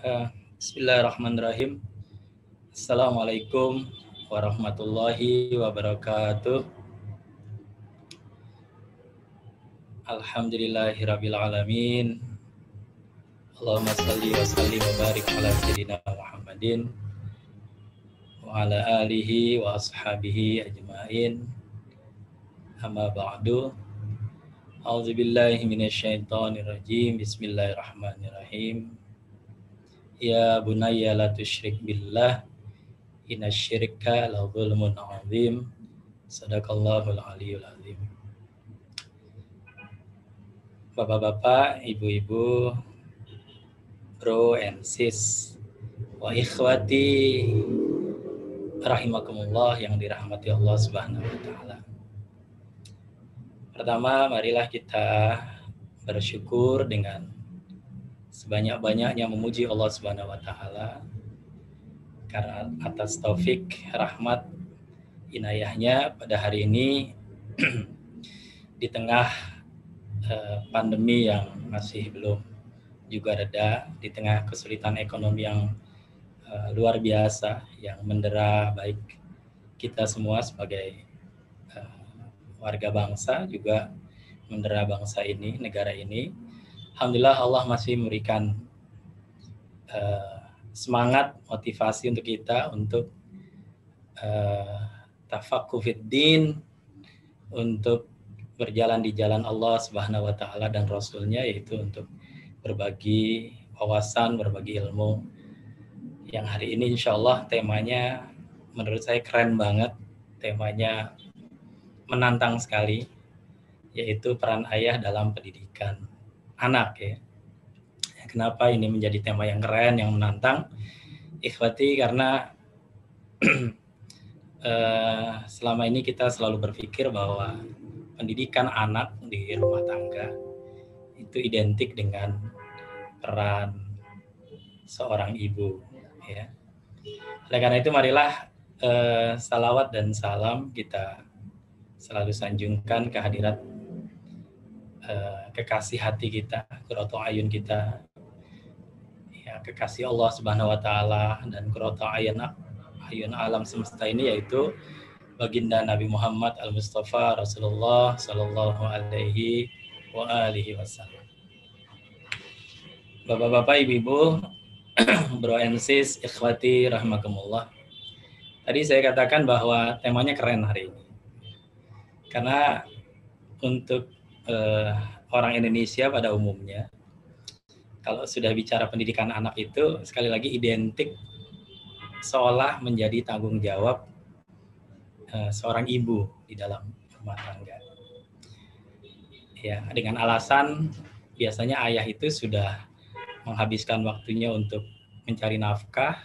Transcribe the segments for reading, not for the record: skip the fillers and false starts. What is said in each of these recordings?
Bismillahirrahmanirrahim. Assalamualaikum warahmatullahi wabarakatuh. Alhamdulillahirabbil alamin. Allahumma shalli wa sallim wa barik ala sayyidina Muhammadin wa ala alihi wa ashabihi ajmain. Amma ba'du. A'udzubillahi minasyaitonir rajim. Bismillahirrahmanirrahim. Ya bunayya la tusyrik billah innasyirka la dzulmun 'adzim. Shadaqallahul aliyyul azim. Bapak-bapak, ibu-ibu, bro and sis, wa ikhwati rahimakumullah yang dirahmati Allah Subhanahu wa taala. Pertama, marilah kita bersyukur dengan sebanyak-banyaknya memuji Allah Subhanahu wa taala karena atas taufik, rahmat, inayahnya pada hari ini di tengah pandemi yang masih belum juga reda, di tengah kesulitan ekonomi yang luar biasa yang mendera baik kita semua sebagai warga bangsa, juga mendera bangsa ini, negara ini. Alhamdulillah Allah masih memberikan semangat, motivasi untuk kita untuk tafaqquh fiddin, untuk berjalan di jalan Allah Subhanahu wa taala dan Rasulnya, yaitu untuk berbagi wawasan, berbagi ilmu. Yang hari ini insya Allah temanya menurut saya keren banget, temanya menantang sekali, yaitu peran ayah dalam pendidikan anak ya. Kenapa ini menjadi tema yang keren, yang menantang? Ikhwati, karena selama ini kita selalu berpikir bahwa pendidikan anak di rumah tangga itu identik dengan peran seorang ibu ya. Oleh karena itu marilah salawat dan salam kita selalu sanjungkan kehadirat kekasih hati kita, qurratu ayun kita, ya, kekasih Allah Subhanahu wa taala dan qurratu ayun alam semesta ini, yaitu baginda Nabi Muhammad al-Mustafa Rasulullah sallallahu alaihi wa alihi wasallam. Bapak-bapak, ibu-ibu, bro and sis, ikhwati rahimakumullah. Tadi saya katakan bahwa temanya keren hari ini. Karena untuk orang Indonesia pada umumnya, kalau sudah bicara pendidikan anak itu sekali lagi identik seolah menjadi tanggung jawab seorang ibu di dalam rumah tangga. Ya, dengan alasan biasanya ayah itu sudah menghabiskan waktunya untuk mencari nafkah,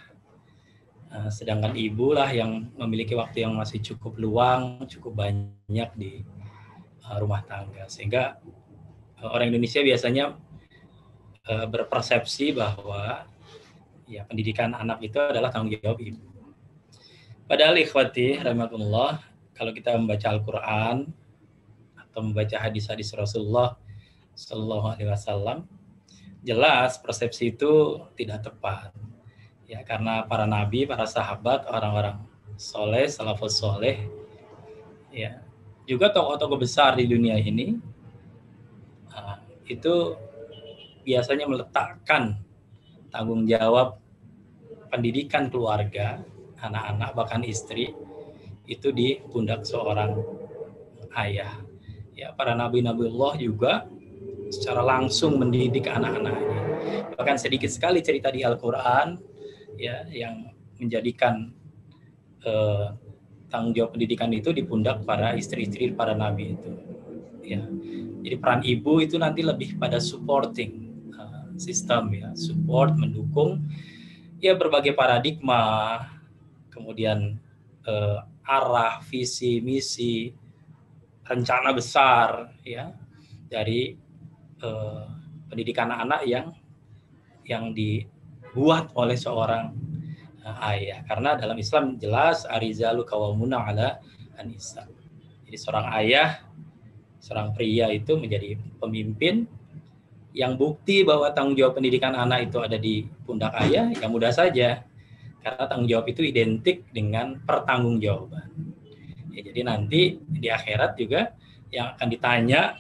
sedangkan ibu lah yang memiliki waktu yang masih cukup luang, cukup banyak di rumah tangga, sehingga orang Indonesia biasanya berpersepsi bahwa ya pendidikan anak itu adalah tanggung jawab ibu. Padahal ikhwati rahimakumullah, kalau kita membaca Al-Qur'an atau membaca hadis-hadis Rasulullah sallallahu alaihi wasallam, jelas persepsi itu tidak tepat. Ya, karena para nabi, para sahabat, orang-orang soleh, salafus soleh, ya, juga tokoh-tokoh besar di dunia ini, itu biasanya meletakkan tanggung jawab pendidikan keluarga, anak-anak, bahkan istri, itu di pundak seorang ayah. Ya, para nabi-nabiullah juga secara langsung mendidik anak-anaknya. Bahkan sedikit sekali cerita di Al-Quran ya yang menjadikan tanggung jawab pendidikan itu di pundak para istri-istri para nabi itu. Ya. Jadi peran ibu itu nanti lebih pada supporting sistem ya, support, mendukung ya berbagai paradigma, kemudian arah, visi, misi, rencana besar ya dari pendidikan anak yang dibuat oleh seorang ayah. Karena dalam Islam jelas arizalu qawwamuna ala an-nisa. Jadi seorang ayah, seorang pria itu menjadi pemimpin yang bukti bahwa tanggung jawab pendidikan anak itu ada di pundak ayah, ya mudah saja. Karena tanggung jawab itu identik dengan pertanggungjawaban. Ya, jadi nanti di akhirat juga yang akan ditanya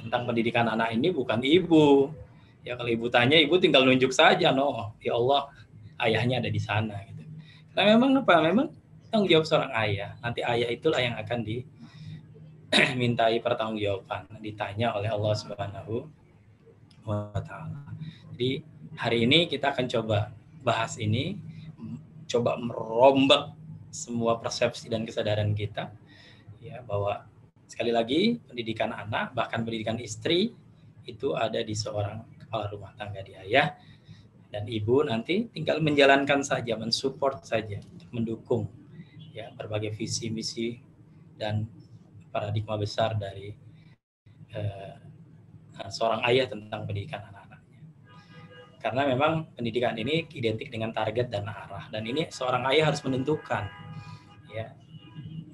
tentang pendidikan anak ini bukan ibu. Ya kalau ibu tanya, ibu tinggal nunjuk saja, no, ya Allah, ayahnya ada di sana. Gitu. Karena memang apa? Memang tanggung jawab seorang ayah. Nanti ayah itulah yang akan dimintai pertanggungjawaban, ditanya oleh Allah Subhanahu wa Ta'ala. Jadi hari ini kita akan coba bahas ini, coba merombak semua persepsi dan kesadaran kita, ya bahwa sekali lagi pendidikan anak, bahkan pendidikan istri itu ada di seorang kepala rumah tangga, di ayah, dan ibu nanti tinggal menjalankan saja, mensupport saja, mendukung ya berbagai visi misi dan paradigma besar dari seorang ayah tentang pendidikan anak-anaknya. Karena memang pendidikan ini identik dengan target dan arah, dan ini seorang ayah harus menentukan ya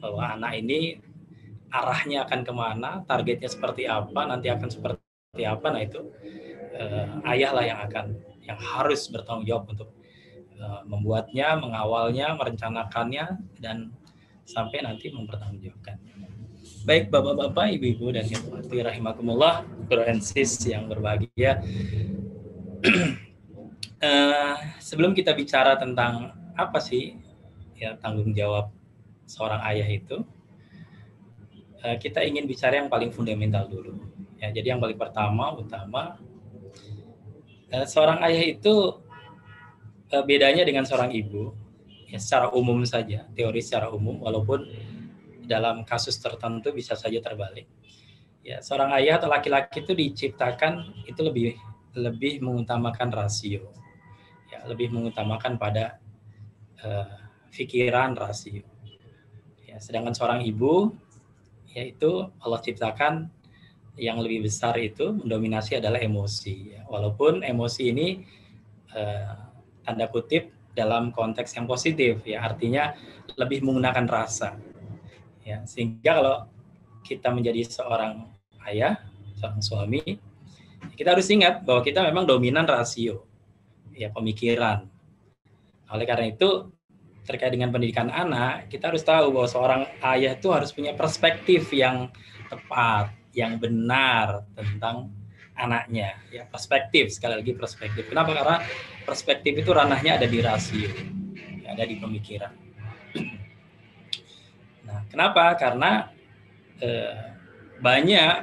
bahwa anak ini arahnya akan kemana, targetnya seperti apa, nanti akan seperti apa. Nah itu ayah lah yang harus bertanggung jawab untuk membuatnya, mengawalnya, merencanakannya, dan sampai nanti mempertanggungjawabkannya. Baik bapak-bapak, ibu-ibu, dan ikhwati rahimakumullah, bro and sis yang berbahagia. Sebelum kita bicara tentang apa sih ya tanggung jawab seorang ayah itu, kita ingin bicara yang paling fundamental dulu. Ya, jadi yang paling utama, seorang ayah itu bedanya dengan seorang ibu, ya secara umum saja, teori secara umum, walaupun dalam kasus tertentu bisa saja terbalik. Ya, seorang ayah atau laki-laki itu diciptakan itu lebih mengutamakan rasio, ya lebih mengutamakan pada pikiran rasio. Ya, sedangkan seorang ibu, yaitu Allah ciptakan yang lebih besar itu mendominasi adalah emosi. Ya, walaupun emosi ini tanda kutip dalam konteks yang positif, ya artinya lebih menggunakan rasa. Ya, sehingga kalau kita menjadi seorang ayah, seorang suami, kita harus ingat bahwa kita memang dominan rasio, ya pemikiran. Oleh karena itu, terkait dengan pendidikan anak, kita harus tahu bahwa seorang ayah itu harus punya perspektif yang tepat, yang benar tentang anaknya. Ya, perspektif, sekali lagi perspektif. Kenapa? Karena perspektif itu ranahnya ada di rasio, ya, ada di pemikiran. Nah, kenapa? Karena banyak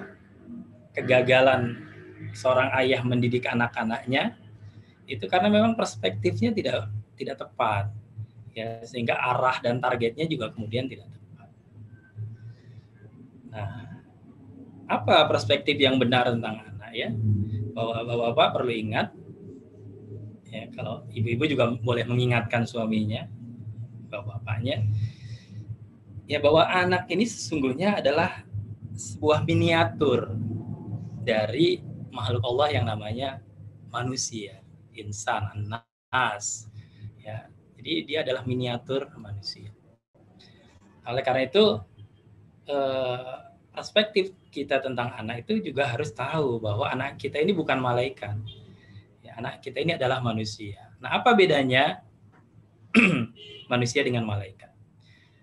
kegagalan seorang ayah mendidik anak-anaknya itu karena memang perspektifnya tidak tepat, ya sehingga arah dan targetnya juga kemudian tidak tepat. Nah, apa perspektif yang benar tentang anak ya? Bahwa bapak-bapak perlu ingat, ya kalau ibu-ibu juga boleh mengingatkan suaminya, bapak-bapaknya, ya bahwa anak ini sesungguhnya adalah sebuah miniatur dari makhluk Allah yang namanya manusia, insan, nas, ya. Jadi dia adalah miniatur manusia. Oleh karena itu, perspektif kita tentang anak itu juga harus tahu bahwa anak kita ini bukan malaikat. Ya, anak kita ini adalah manusia. Nah, apa bedanya manusia dengan malaikat?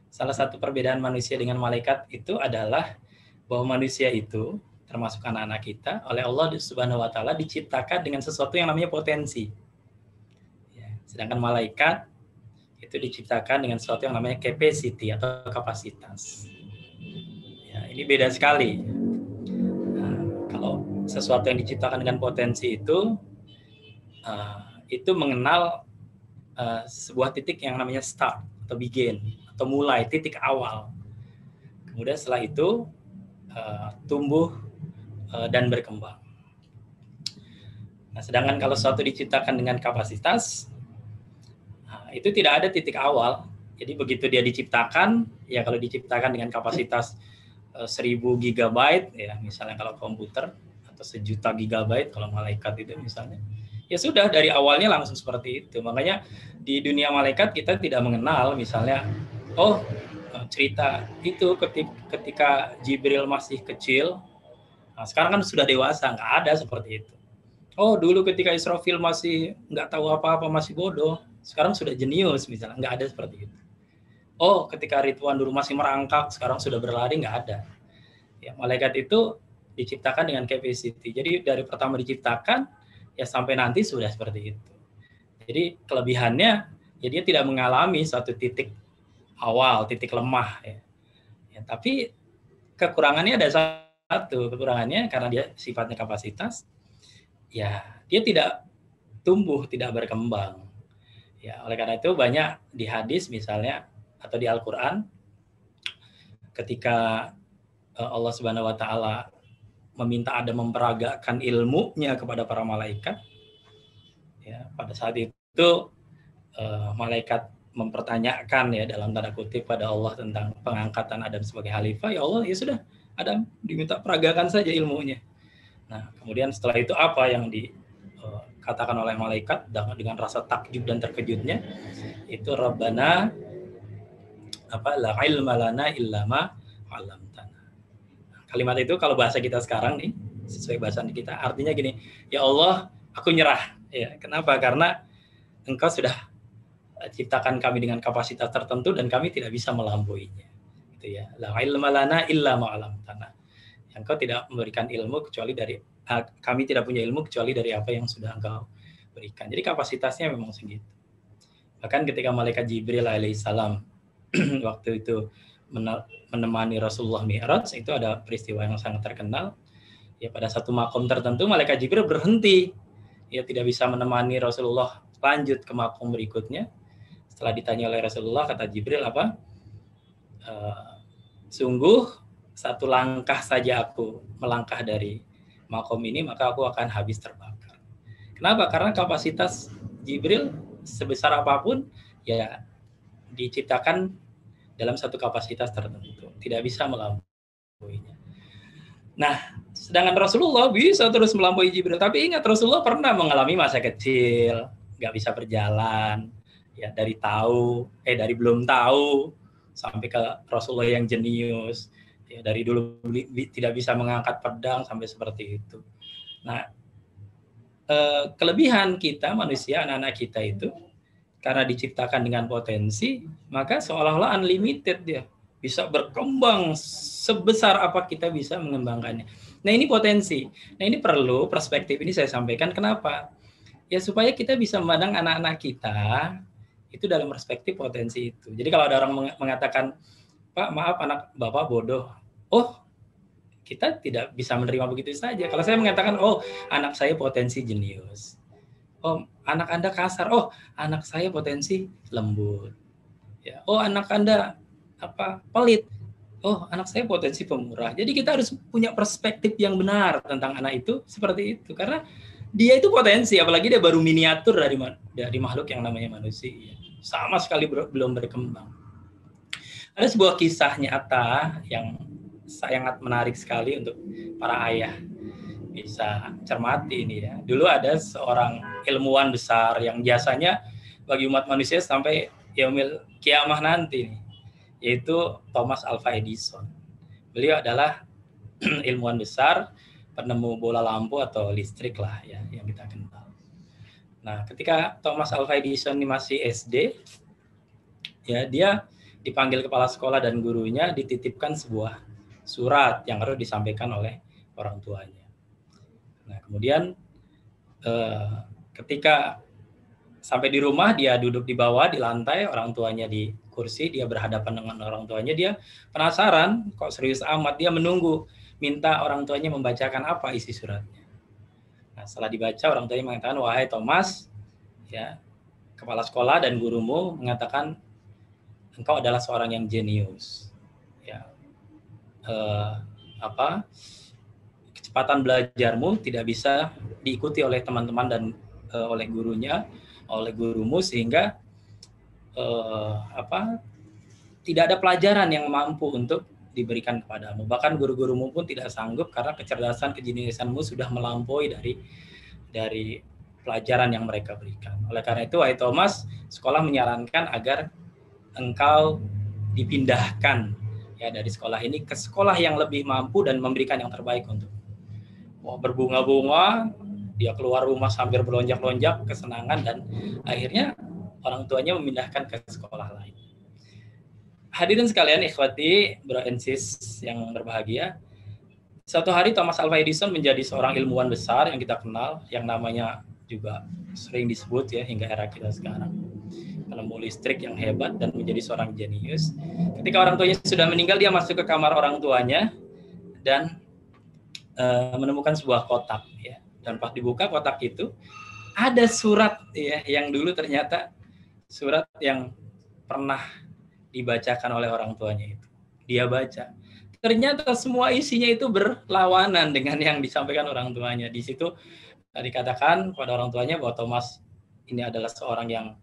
Salah satu perbedaan manusia dengan malaikat itu adalah bahwa manusia itu, termasuk anak-anak kita, oleh Allah Subhanahu wa Ta'ala diciptakan dengan sesuatu yang namanya potensi. Ya, sedangkan malaikat itu diciptakan dengan sesuatu yang namanya capacity atau kapasitas. Ya, ini beda sekali. Nah, kalau sesuatu yang diciptakan dengan potensi itu mengenal sebuah titik yang namanya start atau begin atau mulai, titik awal. Kemudian setelah itu tumbuh dan berkembang. Nah, sedangkan kalau sesuatu diciptakan dengan kapasitas, itu tidak ada titik awal. Jadi begitu dia diciptakan, ya kalau diciptakan dengan kapasitas 1000 GB, ya misalnya kalau komputer, atau 1.000.000 GB kalau malaikat itu misalnya, ya sudah dari awalnya langsung seperti itu. Makanya di dunia malaikat kita tidak mengenal misalnya, cerita itu ketika Jibril masih kecil, nah sekarang kan sudah dewasa, nggak ada seperti itu. Oh, dulu ketika Israfil masih nggak tahu apa-apa, masih bodoh, sekarang sudah jenius misalnya, nggak ada seperti itu. Oh, ketika Ridwan dulu masih merangkak, sekarang sudah berlari, nggak ada. Ya, malaikat itu diciptakan dengan capacity. Jadi dari pertama diciptakan, ya sampai nanti sudah seperti itu. Jadi kelebihannya, ya dia tidak mengalami suatu titik awal, titik lemah. Ya. Ya, tapi kekurangannya ada satu, kekurangannya karena dia sifatnya kapasitas, ya dia tidak tumbuh, tidak berkembang. Ya, oleh karena itu banyak di hadis misalnya atau di Al-Qur'an ketika Allah Subhanahu wa taala meminta Adam memperagakan ilmunya kepada para malaikat, ya, pada saat itu malaikat mempertanyakan ya dalam tanda kutip pada Allah tentang pengangkatan Adam sebagai khalifah, ya Allah, ya sudah, Adam diminta peragakan saja ilmunya. Nah, kemudian setelah itu apa yang dikatakan oleh malaikat dengan rasa takjub dan terkejutnya, itu Rabbana la ilma lana illa ma 'allamtana. Kalimat itu kalau bahasa kita sekarang nih, sesuai bahasa kita, artinya gini, ya Allah, aku nyerah. Ya, kenapa? Karena Engkau sudah ciptakan kami dengan kapasitas tertentu dan kami tidak bisa melampauinya. Gitu ya. La ilma lana illa ma 'allamtana. Engkau tidak memberikan ilmu kecuali dari kami tidak punya ilmu kecuali dari apa yang sudah Engkau berikan. Jadi kapasitasnya memang segitu. Bahkan ketika malaikat Jibril alaihissalam waktu itu menemani Rasulullah Mi'raj, itu ada peristiwa yang sangat terkenal. Ya, pada satu makom tertentu malaikat Jibril berhenti. Ya, tidak bisa menemani Rasulullah lanjut ke makom berikutnya. Setelah ditanya oleh Rasulullah, kata Jibril apa? Sungguh satu langkah saja aku melangkah dari makom ini, maka aku akan habis terbakar. Kenapa? Karena kapasitas Jibril sebesar apapun ya diciptakan dalam satu kapasitas tertentu, tidak bisa melampauinya. Nah, sedangkan Rasulullah bisa terus melampaui Jibril. Tapi ingat, Rasulullah pernah mengalami masa kecil, nggak bisa berjalan, ya dari dari belum tahu sampai ke Rasulullah yang jenius, ya dari dulu tidak bisa mengangkat pedang sampai seperti itu. Nah, kelebihan kita manusia, anak-anak kita itu karena diciptakan dengan potensi, maka seolah-olah unlimited dia. Bisa berkembang sebesar apa kita bisa mengembangkannya. Nah, ini potensi. Nah, ini perlu perspektif ini saya sampaikan. Kenapa? Ya supaya kita bisa memandang anak-anak kita itu dalam perspektif potensi itu. Jadi kalau ada orang mengatakan, Pak, maaf anak Bapak bodoh. Oh, kita tidak bisa menerima begitu saja. Kalau saya mengatakan, oh, anak saya potensi jenius. Oh, anak Anda kasar. Oh, anak saya potensi lembut. Ya. Oh, anak Anda pelit. Oh, anak saya potensi pemurah. Jadi kita harus punya perspektif yang benar tentang anak itu seperti itu, karena dia itu potensi, apalagi dia baru miniatur dari makhluk yang namanya manusia. Sama sekali belum berkembang. Ada sebuah kisah nyata yang sangat menarik sekali untuk para ayah bisa cermati ini ya. Dulu ada seorang ilmuwan besar yang jasanya bagi umat manusia sampai yaumil kiamah nanti nih, yaitu Thomas Alva Edison. Beliau adalah ilmuwan besar, penemu bola lampu atau listrik lah ya yang kita kenal. Nah, ketika Thomas Alva Edison ini masih SD, ya dia dipanggil kepala sekolah dan gurunya, dititipkan sebuah surat yang harus disampaikan oleh orang tuanya. Nah, kemudian ketika sampai di rumah, dia duduk di bawah di lantai, orang tuanya di kursi, dia berhadapan dengan orang tuanya, dia penasaran, kok serius amat, dia menunggu, minta orang tuanya membacakan apa isi suratnya. Nah, setelah dibaca, orang tuanya mengatakan, wahai Thomas, ya, kepala sekolah dan gurumu mengatakan engkau adalah seorang yang jenius. Ya, kecepatan belajarmu tidak bisa diikuti oleh teman-teman dan oleh gurunya, oleh gurumu, sehingga tidak ada pelajaran yang mampu untuk diberikan kepadamu. Bahkan guru-gurumu pun tidak sanggup karena kecerdasan, kejeniusanmu sudah melampaui dari pelajaran yang mereka berikan. Oleh karena itu, wahai Thomas, sekolah menyarankan agar engkau dipindahkan ya dari sekolah ini ke sekolah yang lebih mampu dan memberikan yang terbaik untuk berbunga-bunga dia keluar rumah sambil berlonjak-lonjak kesenangan, dan akhirnya orang tuanya memindahkan ke sekolah lain. Hadirin sekalian, ikhwati, bro and sis yang berbahagia, suatu hari Thomas Alva Edison menjadi seorang ilmuwan besar yang kita kenal, yang namanya juga sering disebut ya hingga era kita sekarang, penemu listrik yang hebat dan menjadi seorang jenius. Ketika orang tuanya sudah meninggal, dia masuk ke kamar orang tuanya dan menemukan sebuah kotak ya. Dan pas dibuka kotak itu ada surat ya, yang dulu ternyata surat yang pernah dibacakan oleh orang tuanya itu. Dia baca. Ternyata semua isinya itu berlawanan dengan yang disampaikan orang tuanya. Di situ dikatakan pada orang tuanya bahwa Thomas ini adalah seorang yang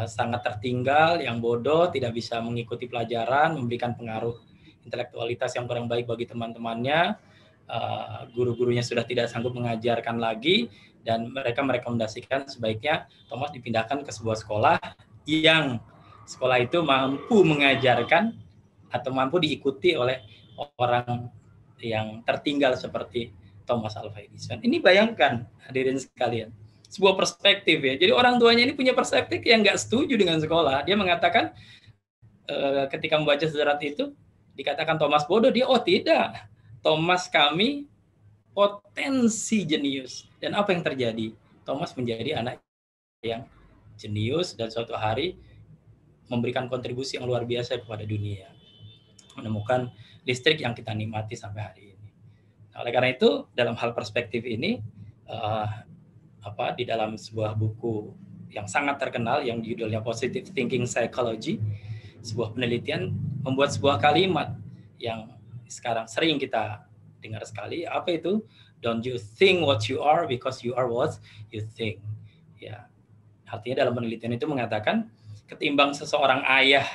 sangat tertinggal, yang bodoh, tidak bisa mengikuti pelajaran, memberikan pengaruh intelektualitas yang kurang baik bagi teman-temannya. Guru-gurunya sudah tidak sanggup mengajarkan lagi, dan mereka merekomendasikan sebaiknya Thomas dipindahkan ke sebuah sekolah yang sekolah itu mampu mengajarkan atau mampu diikuti oleh orang yang tertinggal seperti Thomas Alva Edison. Ini bayangkan hadirin sekalian, sebuah perspektif ya. Jadi orang tuanya ini punya perspektif yang nggak setuju dengan sekolah. Dia mengatakan ketika membaca surat itu dikatakan Thomas bodoh, dia tidak. Thomas kami potensi jenius. Dan apa yang terjadi? Thomas menjadi anak yang jenius dan suatu hari memberikan kontribusi yang luar biasa kepada dunia, menemukan listrik yang kita nikmati sampai hari ini. Nah, oleh karena itu, dalam hal perspektif ini, di dalam sebuah buku yang sangat terkenal yang judulnya Positive Thinking Psychology, sebuah penelitian membuat sebuah kalimat yang sekarang sering kita dengar sekali. Apa itu? Don't you think what you are because you are what you think. Ya, artinya dalam penelitian itu mengatakan ketimbang seseorang ayah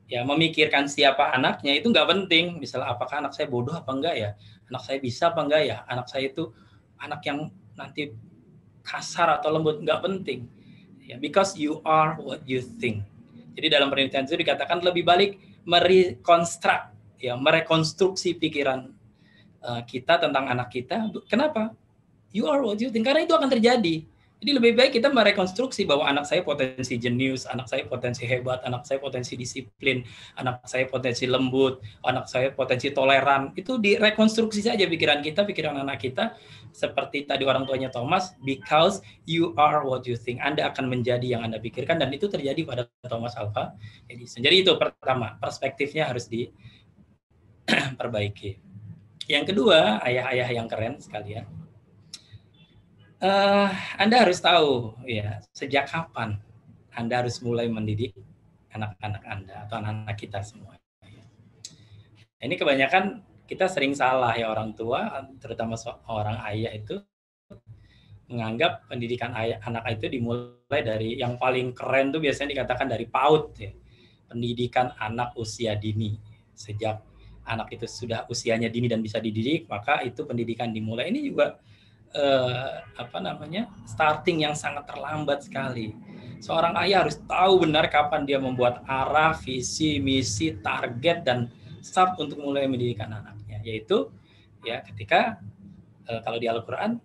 ya memikirkan siapa anaknya, itu nggak penting. Misalnya apakah anak saya bodoh apa enggak ya, anak saya bisa apa enggak ya, anak saya itu anak yang nanti kasar atau lembut, nggak penting ya, because you are what you think. Jadi dalam penelitian itu dikatakan lebih baik merekonstruksi pikiran kita tentang anak kita. Kenapa? You are what you think, karena itu akan terjadi. Jadi lebih baik kita merekonstruksi bahwa anak saya potensi jenius, anak saya potensi hebat, anak saya potensi disiplin, anak saya potensi lembut, anak saya potensi toleran. Itu direkonstruksi saja pikiran kita, pikiran anak kita. Seperti tadi orang tuanya Thomas, because you are what you think. Anda akan menjadi yang Anda pikirkan, dan itu terjadi pada Thomas Alva Edison. Jadi itu pertama, perspektifnya harus diperbaiki. Yang kedua, ayah-ayah yang keren sekalian. Anda harus tahu ya, sejak kapan Anda harus mulai mendidik anak-anak Anda atau anak-anak kita semua. Ini kebanyakan kita sering salah ya, orang tua, terutama seorang ayah itu menganggap pendidikan anak itu dimulai dari yang paling keren tuh biasanya dikatakan dari PAUD ya. Pendidikan anak usia dini. Sejak anak itu sudah usianya dini dan bisa dididik, maka itu pendidikan dimulai. Ini juga starting yang sangat terlambat sekali. Seorang ayah harus tahu benar kapan dia membuat arah, visi, misi, target, dan start untuk mulai mendidikan anaknya. Yaitu ya ketika kalau di Al-Quran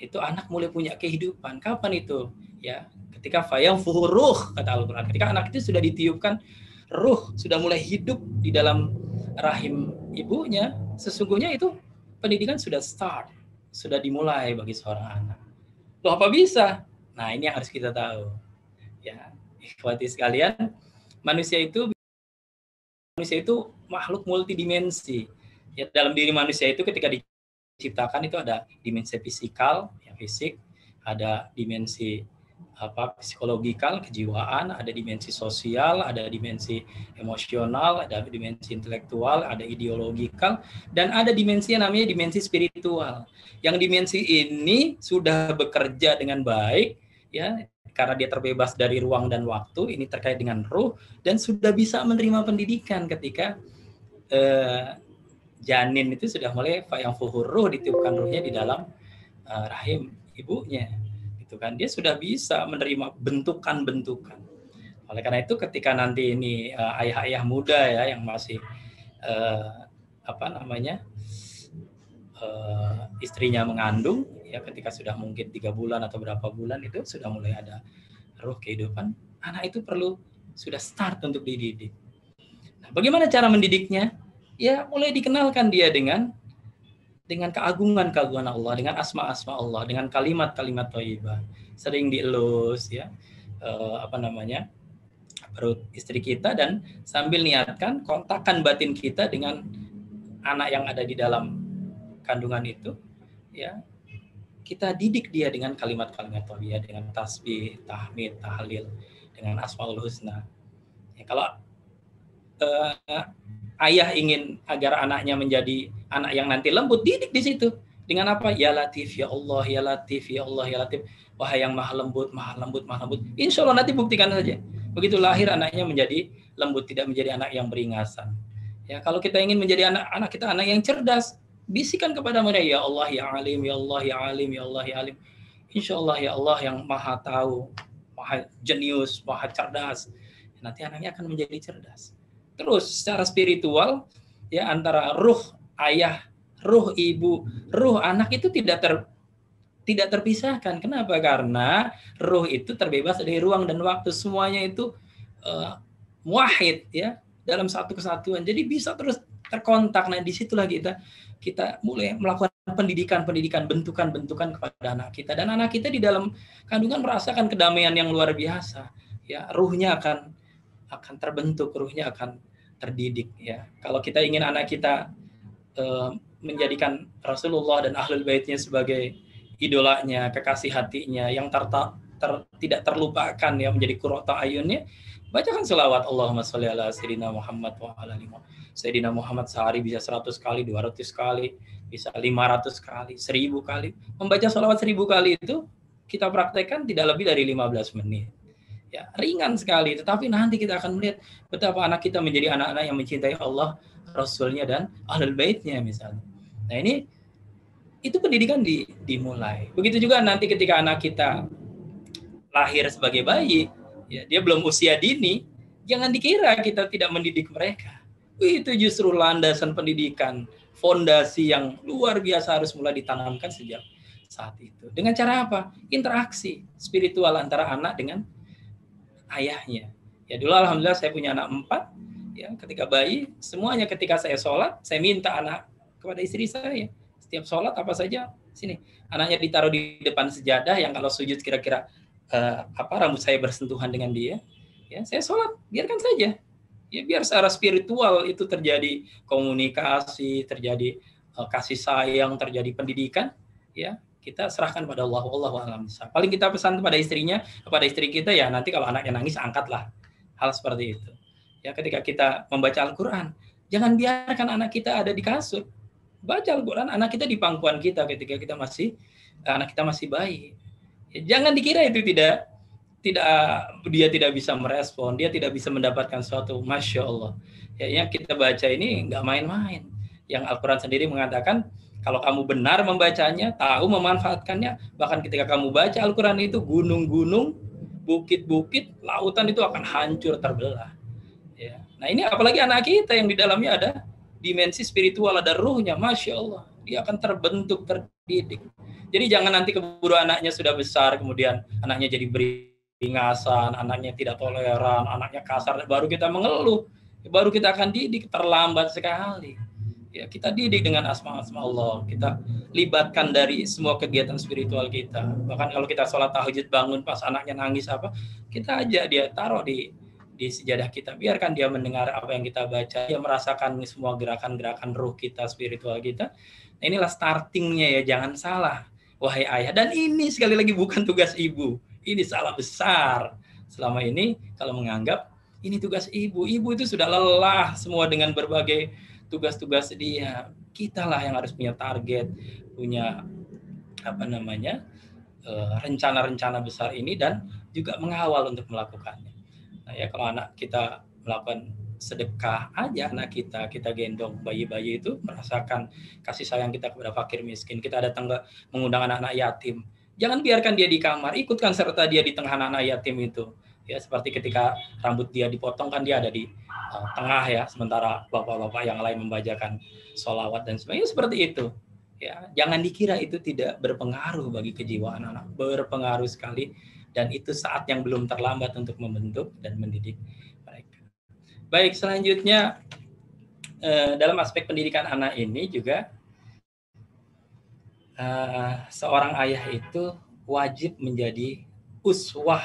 itu anak mulai punya kehidupan. Kapan itu? Ya ketika fayanfuhu ruh, kata Al-Quran. Ketika anak itu sudah ditiupkan ruh, sudah mulai hidup di dalam rahim ibunya, sesungguhnya itu pendidikan sudah start. Sudah dimulai bagi seorang anak. Loh, apa bisa? Nah, ini yang harus kita tahu. Ya, ikhwati sekalian, manusia itu makhluk multidimensi. Ya, dalam diri manusia itu ketika diciptakan itu ada dimensi fisikal, ya fisik, ada dimensi psikologikal, kejiwaan, ada dimensi sosial, ada dimensi emosional, ada dimensi intelektual, ada ideologikal, dan ada dimensi yang namanya dimensi spiritual. Yang dimensi ini sudah bekerja dengan baik, ya, karena dia terbebas dari ruang dan waktu. Ini terkait dengan ruh, dan sudah bisa menerima pendidikan ketika janin itu sudah mulai fayanfuhu ruh, ditiupkan ruhnya di dalam rahim ibunya. Kan dia sudah bisa menerima bentukan-bentukan. Oleh karena itu ketika nanti ini ayah-ayah muda ya yang masih istrinya mengandung ya ketika sudah mungkin 3 bulan atau berapa bulan itu sudah mulai ada ruh kehidupan, anak itu perlu sudah start untuk dididik. Nah, bagaimana cara mendidiknya? Ya mulai dikenalkan dia dengan keagungan-keagungan Allah, dengan asma-asma Allah, dengan kalimat-kalimat thayyibah. Sering dielus ya, perut istri kita, dan sambil niatkan kontakkan batin kita dengan anak yang ada di dalam kandungan itu, ya kita didik dia dengan kalimat-kalimat thayyibah, dengan tasbih, tahmid, tahlil, dengan asmaul husna. Ya, kalau ayah ingin agar anaknya menjadi anak yang nanti lembut, didik di situ. Dengan apa? Ya Latif, ya Allah, ya Latif, ya Allah, ya Latif. Wahai yang maha lembut, maha lembut, maha lembut. Insya Allah nanti buktikan saja. Begitu lahir anaknya menjadi lembut, tidak menjadi anak yang beringasan. Ya, kalau kita ingin menjadi anak kita anak yang cerdas, bisikan kepada mereka, ya Allah, ya Alim, ya Allah, ya Alim, ya Allah, ya Alim. Insya Allah ya Allah yang maha tahu, maha jenius, maha cerdas. Nanti anaknya akan menjadi cerdas. Terus secara spiritual, ya antara ruh ayah, ruh ibu, ruh anak itu tidak terpisahkan. Kenapa? Karena ruh itu terbebas dari ruang dan waktu. Semuanya itu muahid, ya, dalam satu kesatuan. Jadi bisa terus terkontak. Nah, disitulah kita mulai melakukan pendidikan, bentukan kepada anak kita. Dan anak kita di dalam kandungan merasakan kedamaian yang luar biasa. Ya, ruhnya akan terbentuk, ruhnya akan terdidik. Ya, kalau kita ingin anak kita menjadikan Rasulullah dan Ahlul Baitnya sebagai idolanya, kekasih hatinya, yang tidak terlupakan, ya, menjadi qurrata ayunnya, bacakan selawat Allahumma sholli ala sayyidina Muhammad wa ala ali Sayyidina Muhammad. Sehari bisa 100 kali, 200 kali, bisa 500 kali, 1000 kali. Membaca selawat 1000 kali itu kita praktekkan tidak lebih dari 15 menit. Ya, ringan sekali, tetapi nanti kita akan melihat betapa anak kita menjadi anak-anak yang mencintai Allah, Rasulnya, dan Ahlul Baitnya misalnya. Nah, itu pendidikan dimulai. Begitu juga nanti ketika anak kita lahir sebagai bayi, ya, dia belum usia dini, jangan dikira kita tidak mendidik mereka. Itu justru landasan pendidikan, fondasi yang luar biasa harus mulai ditanamkan sejak saat itu. Dengan cara apa? Interaksi spiritual antara anak dengan ayahnya. Ya, dulu alhamdulillah saya punya anak 4. Ya, ketika bayi, semuanya ketika saya sholat, saya minta anak kepada istri saya. Setiap sholat apa saja, sini. Anaknya ditaruh di depan sejadah yang kalau sujud kira-kira rambut saya bersentuhan dengan dia. Ya, saya sholat, biarkan saja. Ya, biar secara spiritual itu terjadi komunikasi, terjadi kasih sayang, terjadi pendidikan. Ya, kita serahkan pada Allah. Wallahu a'lam. Paling kita pesan kepada istrinya, kepada istri kita, ya nanti kalau anaknya nangis, angkatlah. Hal seperti itu. Ya, ketika kita membaca Al-Quran, jangan biarkan anak kita ada di kasur. Baca Al-Quran anak kita di pangkuan kita ketika anak kita masih bayi. Ya, jangan dikira itu dia tidak bisa merespon, dia tidak bisa mendapatkan sesuatu. Masya Allah. Ya, yang kita baca ini nggak main-main. Yang Al-Quran sendiri mengatakan, kalau kamu benar membacanya, tahu memanfaatkannya, bahkan ketika kamu baca Al-Quran itu, gunung-gunung, bukit-bukit, lautan itu akan hancur terbelah. Ya. Nah, ini apalagi anak kita yang di dalamnya ada dimensi spiritual, ada ruhnya, Masya Allah. Dia akan terbentuk, terdidik. Jadi jangan nanti keburu anaknya sudah besar, kemudian anaknya jadi beringasan, anaknya tidak toleran, anaknya kasar, baru kita mengeluh, baru kita akan didik, terlambat sekali. Ya, kita didik dengan asma-asma Allah, kita libatkan dari semua kegiatan spiritual kita. Bahkan kalau kita sholat tahajud bangun pas anaknya nangis apa, kita ajak dia, taruh di sejadah kita, biarkan dia mendengar apa yang kita baca, dia merasakan semua gerakan-gerakan ruh kita, spiritual kita. Nah, inilah startingnya, ya, jangan salah, wahai ayah. Dan ini sekali lagi bukan tugas ibu, ini salah besar. Selama ini kalau menganggap ini tugas ibu, ibu itu sudah lelah semua dengan berbagai tugas-tugas dia. Kitalah yang harus punya target, punya rencana-rencana besar ini, dan juga mengawal untuk melakukannya. Nah, ya, kalau anak kita melakukan sedekah aja, anak kita gendong bayi-bayi itu merasakan kasih sayang kita kepada fakir miskin. Kita datang mengundang anak-anak yatim, jangan biarkan dia di kamar, ikutkan serta dia di tengah anak-anak yatim itu. Ya, seperti ketika rambut dia dipotong, kan dia ada di tengah, ya, sementara bapak-bapak yang lain membacakan sholawat dan sebagainya, seperti itu. Ya, jangan dikira itu tidak berpengaruh bagi kejiwaan anak, berpengaruh sekali, dan itu saat yang belum terlambat untuk membentuk dan mendidik mereka. Baik, selanjutnya dalam aspek pendidikan anak ini juga seorang ayah itu wajib menjadi uswah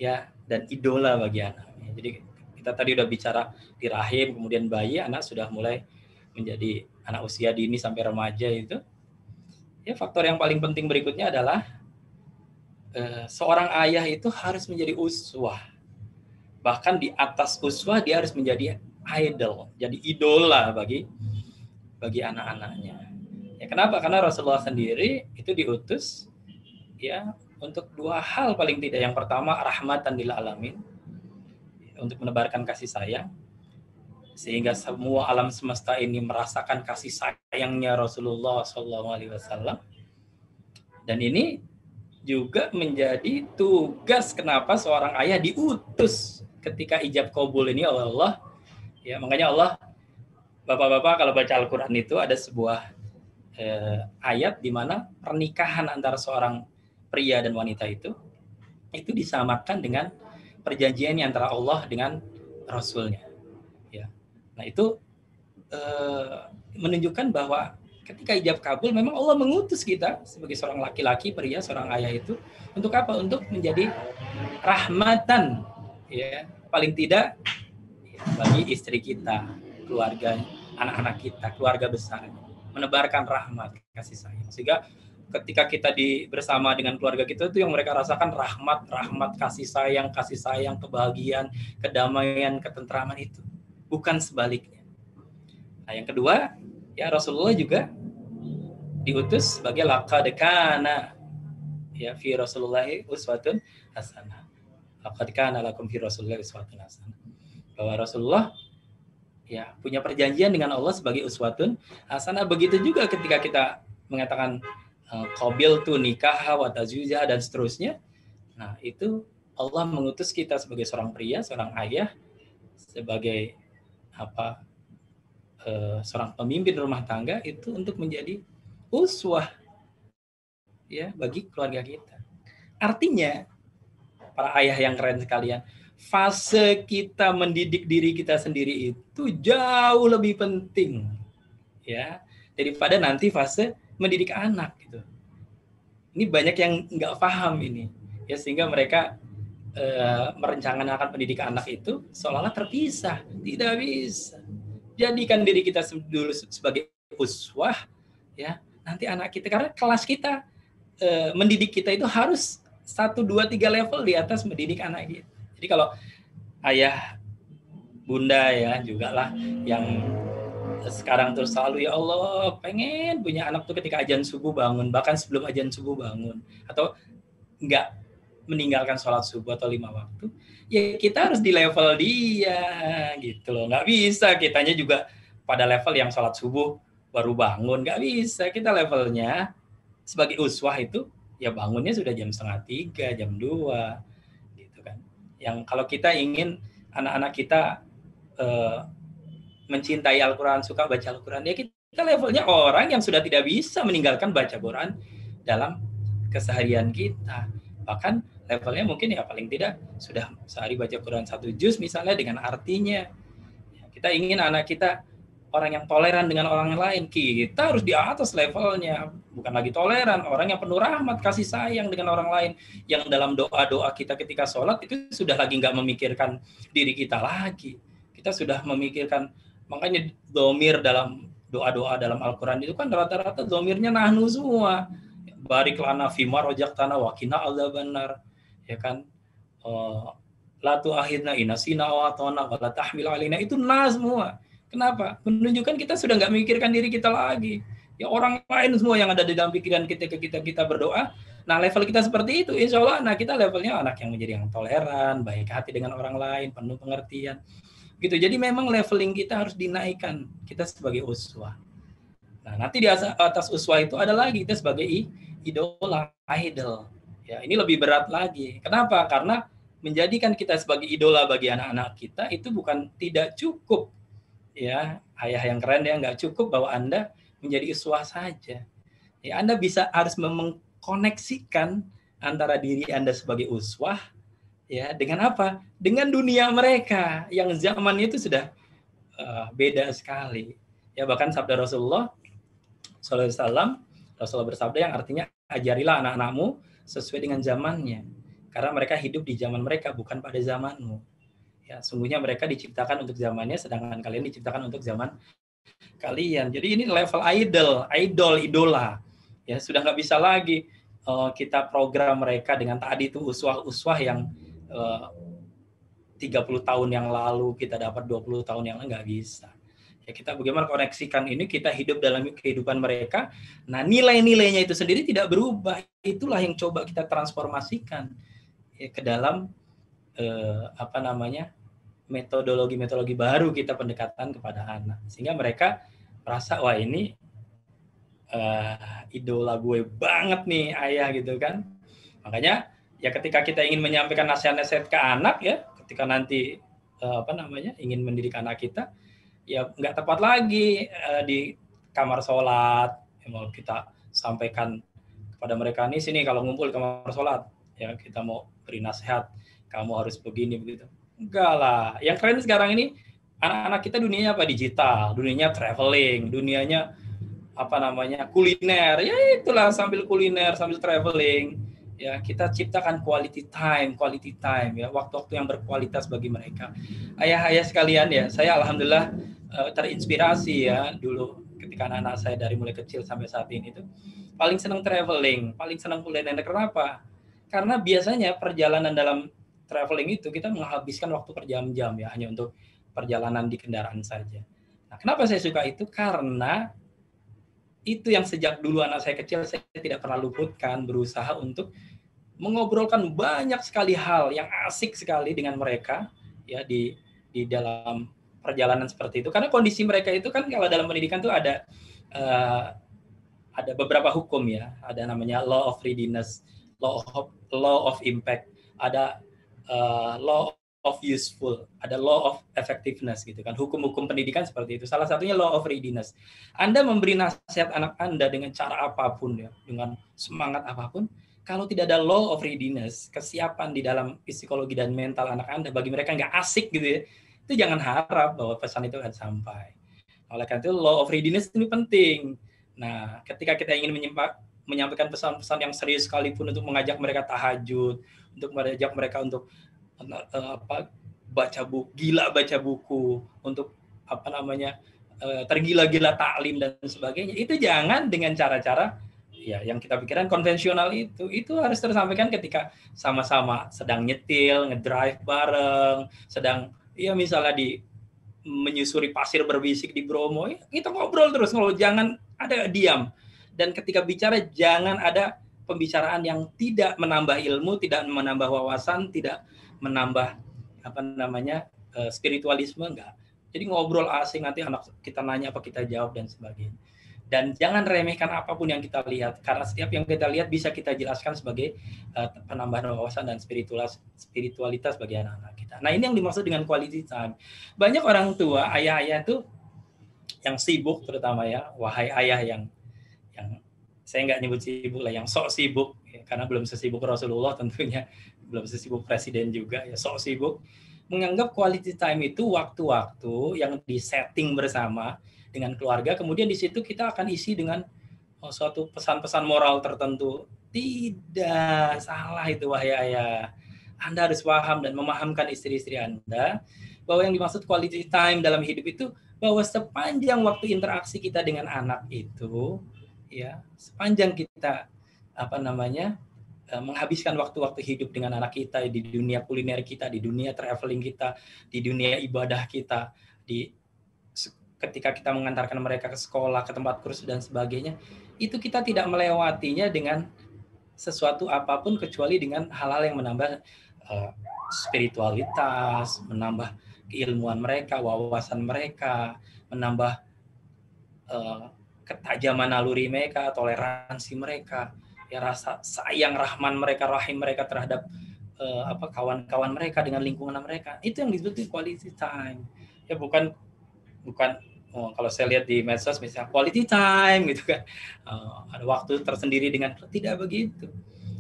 ya dan idola bagi anak. Jadi kita tadi udah bicara di rahim, kemudian bayi, anak sudah mulai menjadi anak usia dini sampai remaja itu. Ya, faktor yang paling penting berikutnya adalah seorang ayah itu harus menjadi uswah. Bahkan di atas uswah dia harus menjadi idol, jadi idola bagi anak-anaknya. Ya, kenapa? Karena Rasulullah sendiri itu diutus ya untuk dua hal paling tidak. Yang pertama, rahmatan lil alamin, untuk menebarkan kasih sayang sehingga semua alam semesta ini merasakan kasih sayangnya Rasulullah SAW. Dan ini juga menjadi tugas kenapa seorang ayah diutus ketika ijab kabul ini oleh Allah. Ya, makanya Allah, Bapak-bapak kalau baca Al-Quran itu ada sebuah ayat di mana pernikahan antara seorang pria dan wanita itu disamakan dengan perjanjian antara Allah dengan Rasulnya. Ya. Nah itu menunjukkan bahwa ketika ijab kabul memang Allah mengutus kita sebagai seorang laki-laki, pria, seorang ayah itu untuk apa? Untuk menjadi rahmatan, ya paling tidak ya, bagi istri kita, keluarga, anak-anak kita, keluarga besar, menebarkan rahmat, kasih sayang. Sehingga ketika kita bersama dengan keluarga kita itu yang mereka rasakan rahmat, kasih sayang, kebahagiaan, kedamaian, ketentraman itu. Bukan sebaliknya. Nah, yang kedua, ya Rasulullah juga diutus sebagai laqad kana ya fi Rasulullah uswatun hasanah. Laqad kana lakum fi Rasulillah uswatun hasanah. Bahwa Rasulullah ya punya perjanjian dengan Allah sebagai uswatun hasanah. Begitu juga ketika kita mengatakan qabiltu nikah wa tazwija dan seterusnya. Nah, itu Allah mengutus kita sebagai seorang pria, seorang ayah, sebagai seorang pemimpin rumah tangga itu untuk menjadi uswah ya bagi keluarga kita. Artinya, para ayah yang keren sekalian, fase kita mendidik diri kita sendiri itu jauh lebih penting ya daripada nanti fase mendidik anak gitu. Ini banyak yang nggak paham ini ya, sehingga mereka merencanakan pendidikan anak itu seolah-olah terpisah. Tidak bisa. Jadikan diri kita dulu sebagai uswah ya, nanti anak kita, karena kelas kita mendidik kita itu harus 1, 2, 3 level di atas mendidik anak kita. Jadi kalau ayah bunda ya juga lah yang sekarang terus selalu ya Allah pengen punya anak tuh ketika azan subuh bangun, bahkan sebelum azan subuh bangun, atau enggak meninggalkan sholat subuh atau 5 waktu, ya kita harus di level dia gitu loh. Nggak bisa kitanya juga pada level yang sholat subuh baru bangun, nggak bisa. Kita levelnya sebagai uswah itu ya bangunnya sudah jam 2:30, jam 2 gitu kan. Yang kalau kita ingin anak-anak kita mencintai Al-Quran, suka baca Al-Quran, ya kita levelnya orang yang sudah tidak bisa meninggalkan baca Quran dalam keseharian kita. Bahkan levelnya mungkin ya paling tidak sudah sehari baca Quran 1 juz misalnya dengan artinya. Kita ingin anak kita orang yang toleran dengan orang lain, kita harus di atas levelnya. Bukan lagi toleran, orang yang penuh rahmat, kasih sayang dengan orang lain. Yang dalam doa-doa kita ketika sholat itu sudah lagi nggak memikirkan diri kita lagi. Kita sudah memikirkan, makanya dhamir dalam doa-doa dalam Al-Quran itu kan rata-rata dhamirnya nahnu semua. Barik lana fima rojaktana wakina adzabannar, ya kan, la tu'akhidna in nasina aw ata'na wa la tahmil alaina, itu nah semua. Kenapa? Menunjukkan kita sudah nggak memikirkan diri kita lagi. Ya orang lain semua yang ada di dalam pikiran kita berdoa. Nah level kita seperti itu, insya Allah. Nah kita levelnya anak yang menjadi yang toleran, baik hati dengan orang lain, penuh pengertian. Gitu. Jadi memang leveling kita harus dinaikkan. Kita sebagai uswah. Nah nanti di atas uswah itu ada lagi kita sebagai idola, idol. Ya, ini lebih berat lagi. Kenapa? Karena menjadikan kita sebagai idola bagi anak-anak kita itu bukan tidak cukup. Ya, ayah yang keren ya, nggak cukup bahwa Anda menjadi uswah saja. Ya, Anda harus mengkoneksikan antara diri Anda sebagai uswah ya dengan apa? Dengan dunia mereka yang zaman itu sudah beda sekali. Ya bahkan sabda Rasulullah sallallahu alaihi wasallam, Rasulullah bersabda yang artinya ajarilah anak-anakmu sesuai dengan zamannya. Karena mereka hidup di zaman mereka bukan pada zamanmu. Ya, sungguhnya mereka diciptakan untuk zamannya sedangkan kalian diciptakan untuk zaman kalian. Jadi ini level idola. Ya, sudah nggak bisa lagi kita program mereka dengan tadi itu uswah-uswah yang 30 tahun yang lalu kita dapat 20 tahun yang lalu, nggak bisa. Ya, kita bagaimana koneksikan ini, kita hidup dalam kehidupan mereka. Nah, nilai-nilainya itu sendiri tidak berubah. Itulah yang coba kita transformasikan ya, ke dalam metodologi baru kita pendekatan kepada anak. Sehingga mereka merasa, wah ini idola gue banget nih ayah gitu kan. Makanya ya ketika kita ingin menyampaikan nasihat-nasihat ke anak ya, ketika nanti ingin mendidik anak kita, ya nggak tepat lagi di kamar sholat ya, mau kita sampaikan kepada mereka nih sini kalau ngumpul di kamar sholat ya kita mau beri nasihat kamu harus begini begitu. Enggak lah. Yang keren sekarang ini anak-anak kita dunianya apa? Digital, dunianya traveling, dunianya kuliner. Ya itulah sambil kuliner, sambil traveling ya kita ciptakan quality time ya, waktu-waktu yang berkualitas bagi mereka. Ayah-ayah sekalian ya, saya alhamdulillah terinspirasi ya dulu ketika anak-anak saya dari mulai kecil sampai saat ini tuh paling senang traveling, paling senang kuliner. Kenapa? Karena biasanya perjalanan dalam traveling itu kita menghabiskan waktu berjam-jam ya hanya untuk perjalanan di kendaraan saja. Nah, kenapa saya suka itu? Karena itu yang sejak dulu anak saya kecil saya tidak pernah luputkan, berusaha untuk mengobrolkan banyak sekali hal yang asik sekali dengan mereka ya di dalam perjalanan seperti itu. Karena kondisi mereka itu kan kalau dalam pendidikan tuh ada beberapa hukum ya, ada namanya law of readiness, law of impact, ada law of useful, ada law of effectiveness gitu kan. Hukum-hukum pendidikan seperti itu. Salah satunya law of readiness. Anda memberi nasihat anak Anda dengan cara apapun ya, dengan semangat apapun, kalau tidak ada law of readiness, kesiapan di dalam psikologi dan mental anak Anda bagi mereka nggak asik gitu ya, itu jangan harap bahwa pesan itu akan sampai. Oleh karena itu law of readiness ini penting. Nah, ketika kita ingin menyampaikan pesan-pesan yang serius sekalipun untuk mengajak mereka tahajud, untuk mengajak mereka untuk baca buku, untuk tergila-gila taklim dan sebagainya, itu jangan dengan cara-cara ya yang kita pikirkan konvensional. Itu harus tersampaikan ketika sama-sama sedang nyetil, ngedrive bareng, sedang ya misalnya menyusuri pasir berbisik di Bromo, ya, kita ngobrol terus, jangan ada diam. Dan ketika bicara jangan ada pembicaraan yang tidak menambah ilmu, tidak menambah wawasan, tidak menambah spiritualisme, enggak. Jadi ngobrol asing, nanti anak kita nanya apa kita jawab dan sebagainya. Dan jangan remehkan apapun yang kita lihat, karena setiap yang kita lihat bisa kita jelaskan sebagai penambahan wawasan dan spiritualitas bagi anak-anak kita. Nah, ini yang dimaksud dengan quality time. Banyak orang tua, ayah-ayah itu yang sibuk, terutama ya, wahai ayah yang saya nggak nyebut sibuk lah, yang sok sibuk ya, karena belum sesibuk Rasulullah tentunya, belum sesibuk presiden juga ya, sok sibuk, menganggap quality time itu waktu-waktu yang disetting bersama dengan keluarga, kemudian di situ kita akan isi dengan suatu pesan-pesan moral tertentu. Tidak, salah itu wahai ayah. Anda harus paham dan memahamkan istri-istri Anda bahwa yang dimaksud quality time dalam hidup itu bahwa sepanjang waktu interaksi kita dengan anak itu ya, sepanjang kita menghabiskan waktu-waktu hidup dengan anak kita di dunia kuliner kita, di dunia traveling kita, di dunia ibadah kita, ketika kita mengantarkan mereka ke sekolah, ke tempat kursus dan sebagainya, itu kita tidak melewatinya dengan sesuatu apapun kecuali dengan hal-hal yang menambah spiritualitas, menambah keilmuan mereka, wawasan mereka, menambah ketajaman naluri mereka, toleransi mereka, ya rasa sayang rahman mereka, rahim mereka terhadap kawan-kawan mereka dengan lingkungan mereka. Itu yang disebut quality time. Ya bukan kalau saya lihat di medsos misalnya quality time gitu kan, ada waktu tersendiri dengan, tidak begitu.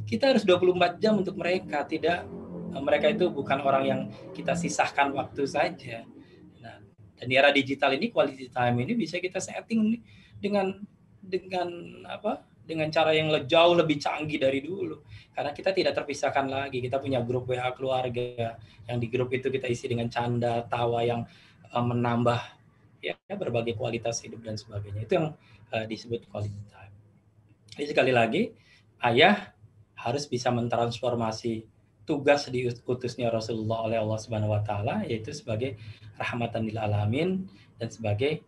Kita harus 24 jam untuk mereka, tidak, mereka itu bukan orang yang kita sisahkan waktu saja. Nah, dan di era digital ini quality time ini bisa kita setting dengan apa? Dengan cara yang jauh lebih canggih dari dulu. Karena kita tidak terpisahkan lagi. Kita punya grup WA keluarga, yang di grup itu kita isi dengan canda, tawa yang menambah ya berbagai kualitas hidup dan sebagainya. Itu yang disebut quality time. Jadi sekali lagi, ayah harus bisa mentransformasi tugas diutusnya Rasulullah oleh Allah Subhanahu wa taala, yaitu sebagai rahmatan lil alamin dan sebagai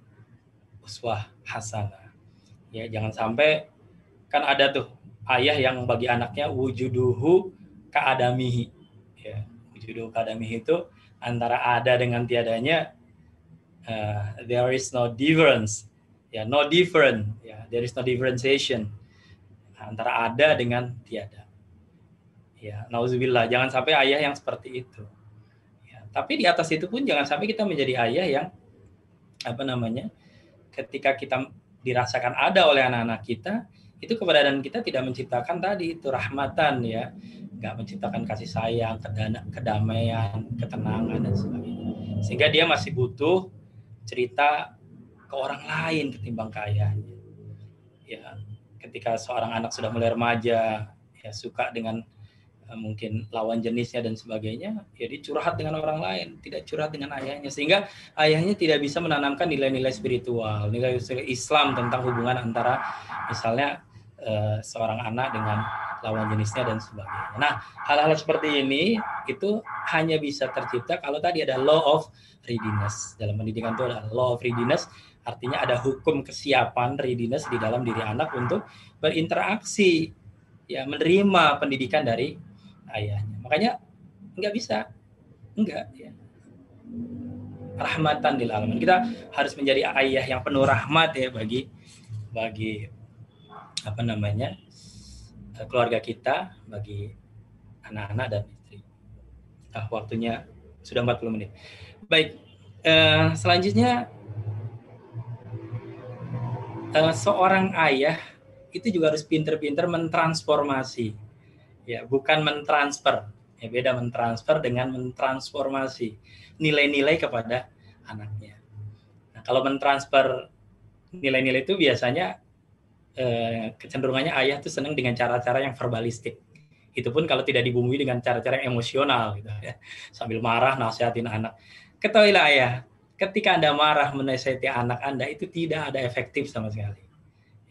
uswah hasanah. Ya, jangan sampai, kan ada tuh ayah yang bagi anaknya wujuduhu ka'adamihi. Ya, wujuduhu ka'adamihi itu antara ada dengan tiadanya, there is no difference. Ya, no different. Ya, there is no differentiation antara ada dengan tiada. Ya, nauzubillah, jangan sampai ayah yang seperti itu. Ya, tapi di atas itu pun jangan sampai kita menjadi ayah yang apa namanya? Ketika kita dirasakan ada oleh anak-anak kita, itu keberadaan kita tidak menciptakan tadi itu rahmatan, ya, nggak menciptakan kasih sayang, kedamaian, ketenangan dan sebagainya. Sehingga dia masih butuh cerita ke orang lain ketimbang ke ayahnya. Ya, ketika seorang anak sudah mulai remaja, ya suka dengan mungkin lawan jenisnya dan sebagainya, ya dicurhat dengan orang lain, tidak curhat dengan ayahnya, sehingga ayahnya tidak bisa menanamkan nilai-nilai spiritual, nilai Islam tentang hubungan antara misalnya seorang anak dengan lawan jenisnya dan sebagainya. Nah, hal-hal seperti ini itu hanya bisa tercipta kalau tadi ada law of readiness. Dalam pendidikan itu ada law of readiness, artinya ada hukum kesiapan readiness di dalam diri anak untuk berinteraksi, ya, menerima pendidikan dari ayahnya. Makanya nggak bisa, enggak, ya. Rahmatan lil alamin. Kita harus menjadi ayah yang penuh rahmat, ya, bagi apa namanya, keluarga kita, bagi anak-anak dan istri. Waktunya sudah 40 menit. Baik, selanjutnya seorang ayah itu juga harus pintar-pintar mentransformasi. Ya, bukan mentransfer. Ya, beda mentransfer dengan mentransformasi nilai-nilai kepada anaknya. Nah, kalau mentransfer nilai-nilai itu biasanya kecenderungannya ayah tuh senang dengan cara-cara yang verbalistik. Itu pun kalau tidak dibumbui dengan cara-cara yang emosional gitu, ya. Sambil marah nasihatin anak. Ketahuilah ayah, ketika Anda marah menasihati anak Anda itu tidak ada efektif sama sekali.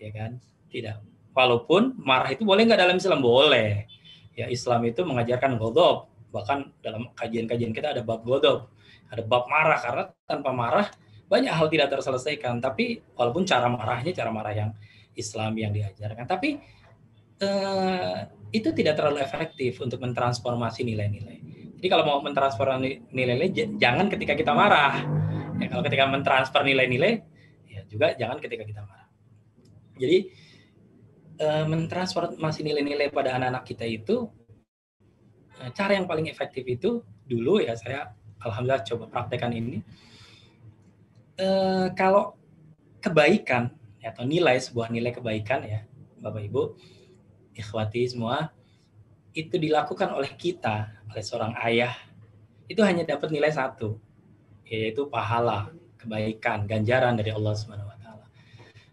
Ya kan? Tidak. Walaupun marah itu boleh nggak dalam Islam? Boleh. Ya, Islam itu mengajarkan ghadab. Bahkan dalam kajian-kajian kita ada bab ghadab, ada bab marah, karena tanpa marah banyak hal tidak terselesaikan. Tapi walaupun cara marahnya cara marah yang Islam yang diajarkan, tapi itu tidak terlalu efektif untuk mentransformasi nilai-nilai. Jadi kalau mau mentransformasi nilai-nilai, jangan ketika kita marah. Ya, kalau ketika mentransfer nilai-nilai, ya juga jangan ketika kita marah. Jadi mentransformasi nilai-nilai pada anak-anak kita itu, cara yang paling efektif itu dulu, ya, saya alhamdulillah coba praktekkan ini. Kalau kebaikan, ya, atau nilai, sebuah nilai kebaikan, ya, Bapak Ibu, ikhwati semua, itu dilakukan oleh kita, oleh seorang ayah, itu hanya dapat nilai satu, yaitu pahala, kebaikan, ganjaran dari Allah Subhanahu wa taala.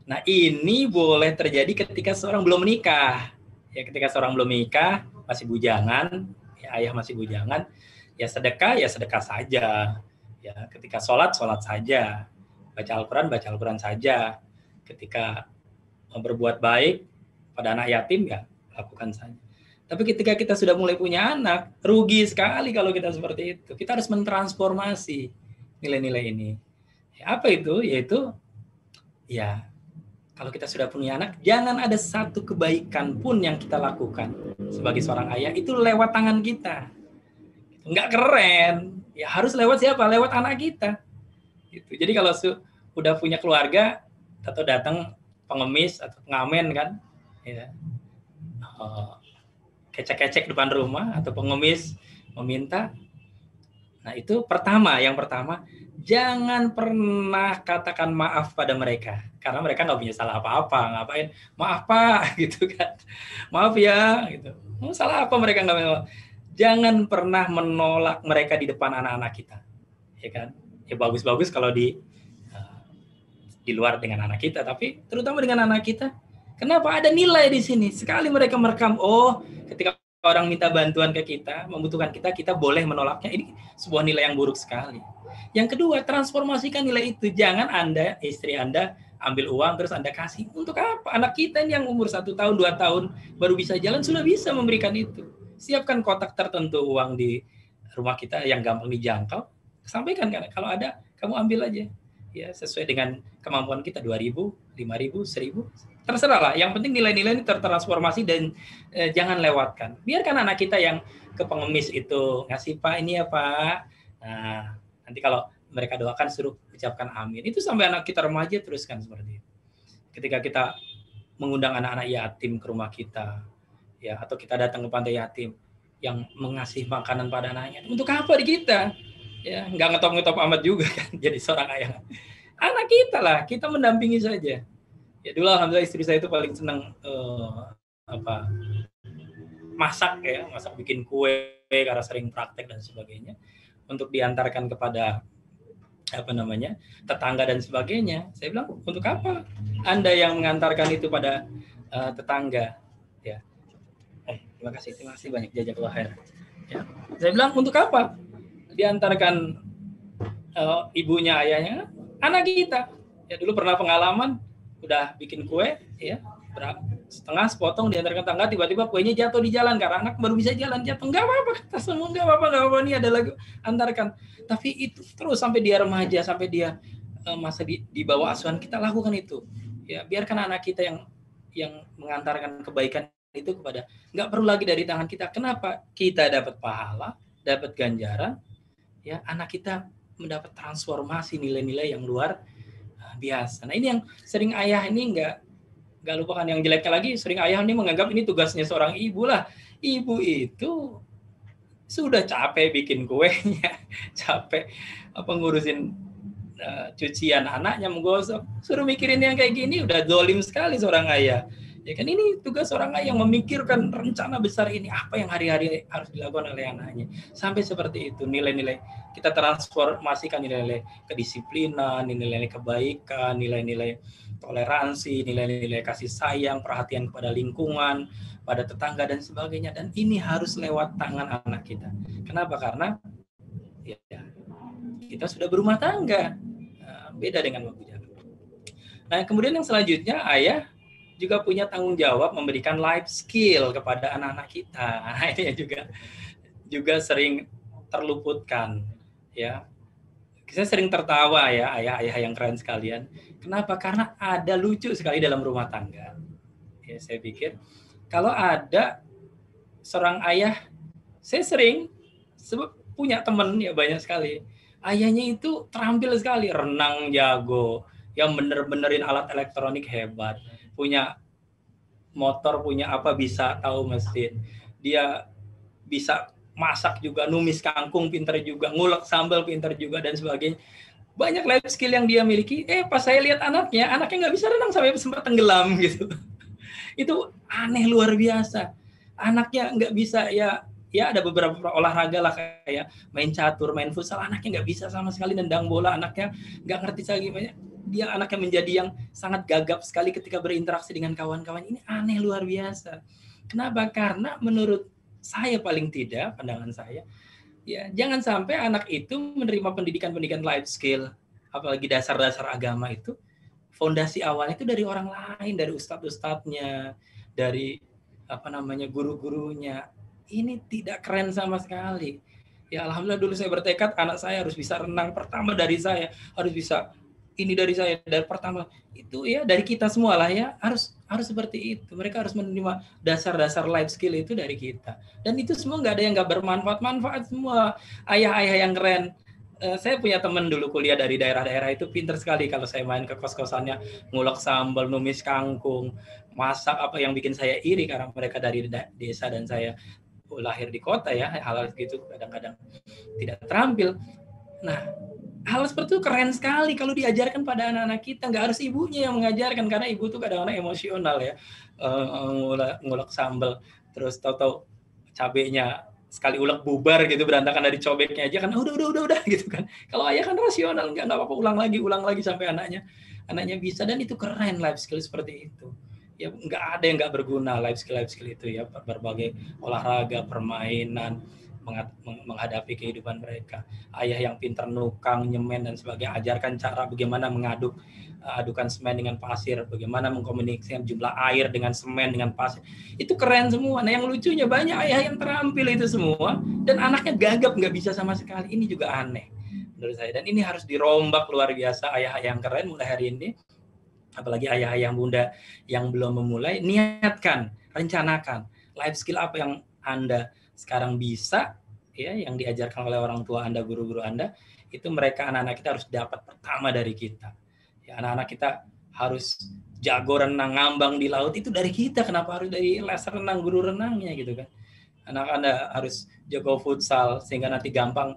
Nah, ini boleh terjadi ketika seorang belum menikah. Ya, ketika seorang belum menikah, masih bujangan, ya, ayah masih bujangan, ya sedekah saja. Ya, ketika sholat saja. Baca Al-Quran saja. Ketika berbuat baik pada anak yatim, ya lakukan saja. Tapi ketika kita sudah mulai punya anak, rugi sekali kalau kita seperti itu. Kita harus mentransformasi nilai-nilai ini. Ya, apa itu? Yaitu, ya, kalau kita sudah punya anak, jangan ada satu kebaikan pun yang kita lakukan sebagai seorang ayah itu lewat tangan kita. Nggak keren. Ya, harus lewat siapa? Lewat anak kita. Gitu. Jadi kalau udah punya keluarga, atau datang pengemis atau pengamen, kan, ya, kecek-kecek depan rumah, atau pengemis meminta, Nah, itu yang pertama, jangan pernah katakan maaf pada mereka. Karena mereka nggak punya salah apa-apa. Ngapain? Maaf Pak, gitu kan. Maaf ya, gitu. Salah apa mereka nggak punya. Jangan pernah menolak mereka di depan anak-anak kita. Ya kan? Ya bagus-bagus kalau di luar dengan anak kita, tapi terutama dengan anak kita. Kenapa? Ada nilai di sini. Sekali mereka merekam, oh, ketika orang minta bantuan ke kita, membutuhkan kita, kita boleh menolaknya. Ini sebuah nilai yang buruk sekali. Yang kedua, transformasikan nilai itu. Jangan Anda, istri Anda, ambil uang terus Anda kasih. Untuk apa? Anak kita yang umur 1 tahun, 2 tahun, baru bisa jalan, sudah bisa memberikan itu. Siapkan kotak tertentu uang di rumah kita yang gampang dijangkau. Sampaikan, kan, kalau ada, kamu ambil aja. Ya, sesuai dengan kemampuan kita, 2.000, 5.000, 1.000. Terserah lah, yang penting nilai-nilai ini tertransformasi dan jangan lewatkan. Biarkan anak kita yang ke pengemis itu ngasih, Pak ini ya Pak. Nah, nanti kalau mereka doakan suruh ucapkan amin. Itu sampai anak kita remaja teruskan seperti itu. Ketika kita mengundang anak-anak yatim ke rumah kita, ya, atau kita datang ke pantai yatim yang mengasih makanan pada anaknya, untuk apa di kita? Ya, nggak ngetop-ngetop amat juga kan jadi seorang ayah. Anak kita lah, kita mendampingi saja. Ya dulu alhamdulillah istri saya itu paling senang masak bikin kue karena sering praktek dan sebagainya untuk diantarkan kepada tetangga dan sebagainya. Saya bilang, untuk apa Anda yang mengantarkan itu pada tetangga? Ya, terima kasih banyak, jazakallahu khair. Ya, saya bilang, untuk apa diantarkan ibunya, ayahnya, anak kita. Ya dulu pernah pengalaman udah bikin kue, ya setengah sepotong diantarkan tangga, tiba-tiba kuenya jatuh di jalan karena anak baru bisa jalan, jatuh. Nggak apa-apa, kata semua, nggak apa-apa, ini ada lagi, antarkan. Tapi itu terus sampai dia remaja, sampai dia masa di bawah asuhan kita, lakukan itu. Ya biarkan anak kita yang mengantarkan kebaikan itu kepada, nggak perlu lagi dari tangan kita. Kenapa? Kita dapat pahala, dapat ganjaran, ya anak kita mendapat transformasi nilai-nilai yang luar biasa. Nah ini yang sering ayah ini nggak lupakan. Yang jeleknya lagi, sering ayah ini menganggap ini tugasnya seorang ibu lah. Ibu itu sudah capek bikin kuenya, capek ngurusin cucian anaknya, menggosok, suruh mikirin yang kayak gini, udah zolim sekali seorang ayah. Ya kan, ini tugas seorang ayah yang memikirkan rencana besar ini, apa yang hari-hari harus dilakukan oleh anaknya. Sampai seperti itu, nilai-nilai kita transformasikan, nilai-nilai kedisiplinan, nilai-nilai kebaikan, nilai-nilai toleransi, nilai-nilai kasih sayang, perhatian kepada lingkungan, pada tetangga dan sebagainya. Dan ini harus lewat tangan anak kita. Kenapa? Karena ya, kita sudah berumah tangga. Beda dengan Bapak Jaga. Nah, kemudian yang selanjutnya, ayah juga punya tanggung jawab memberikan life skill kepada anak-anak kita. Nah, ini juga sering terluputkan, ya. Saya sering tertawa ya, ayah-ayah yang keren sekalian. Kenapa? Karena ada lucu sekali dalam rumah tangga. Ya, saya pikir kalau ada seorang ayah, saya sering punya teman ya banyak sekali. Ayahnya itu terampil sekali, renang jago, yang bener-benerin alat elektronik hebat, punya motor, punya apa, bisa tahu mesin, dia bisa masak juga, numis kangkung pinter juga, ngulek sambal pinter juga dan sebagainya. Banyak life skill yang dia miliki. Pas saya lihat anaknya nggak bisa renang sampai sempat tenggelam gitu. Itu aneh luar biasa. Anaknya nggak bisa, ya ada beberapa olahraga lah kayak main catur, main futsal, anaknya nggak bisa sama sekali nendang bola, anaknya nggak ngerti lagi. Dia anaknya menjadi yang sangat gagap sekali ketika berinteraksi dengan kawan-kawan. Ini aneh luar biasa. Kenapa? Karena menurut saya, paling tidak pandangan saya, ya jangan sampai anak itu menerima pendidikan life skill, apalagi dasar-dasar agama itu, fondasi awalnya itu dari orang lain, dari ustadz-ustadznya, dari guru-gurunya. Ini tidak keren sama sekali. Ya alhamdulillah dulu saya bertekad anak saya harus bisa renang, pertama dari saya, harus bisa ini dari saya, dari pertama itu ya dari kita semua lah ya, harus seperti itu. Mereka harus menerima dasar-dasar life skill itu dari kita. Dan itu semua nggak ada yang nggak bermanfaat semua. Ayah-ayah yang keren. Saya punya teman dulu kuliah dari daerah-daerah itu, pinter sekali. Kalau saya main ke kos-kosannya, ngulek sambal, numis kangkung, masak apa yang bikin saya iri karena mereka dari desa dan saya lahir di kota ya, hal gitu kadang-kadang tidak terampil. Nah, hal seperti itu keren sekali kalau diajarkan pada anak-anak kita. Nggak harus ibunya yang mengajarkan, karena ibu tuh kadang-kadang emosional ya, ngulek sambal, terus tahu-tahu cabenya sekali ulek bubar gitu, berantakan dari cobeknya aja kan, udah gitu kan. Kalau ayah kan rasional, nggak apa-apa, ulang lagi sampai anaknya bisa. Dan itu keren life skill seperti itu ya. Nggak ada yang nggak berguna life skill itu ya, berbagai olahraga, permainan, menghadapi kehidupan mereka. Ayah yang pintar nukang, nyemen dan sebagainya, ajarkan cara bagaimana adukan semen dengan pasir, bagaimana mengkomunikasikan jumlah air dengan semen dengan pasir. Itu keren semua. Nah, yang lucunya banyak ayah yang terampil itu semua dan anaknya gagap, nggak bisa sama sekali. Ini juga aneh menurut saya, dan ini harus dirombak luar biasa. Ayah yang keren mulai hari ini, apalagi ayah-ayah bunda yang belum memulai, niatkan, rencanakan life skill apa yang Anda sekarang bisa ya, yang diajarkan oleh orang tua Anda, guru-guru Anda, itu mereka, anak-anak kita harus dapat pertama dari kita. Ya, anak-anak kita harus jago renang, ngambang di laut, itu dari kita. Kenapa harus dari les renang, guru renangnya gitu kan? Anak Anda harus jago futsal sehingga nanti gampang.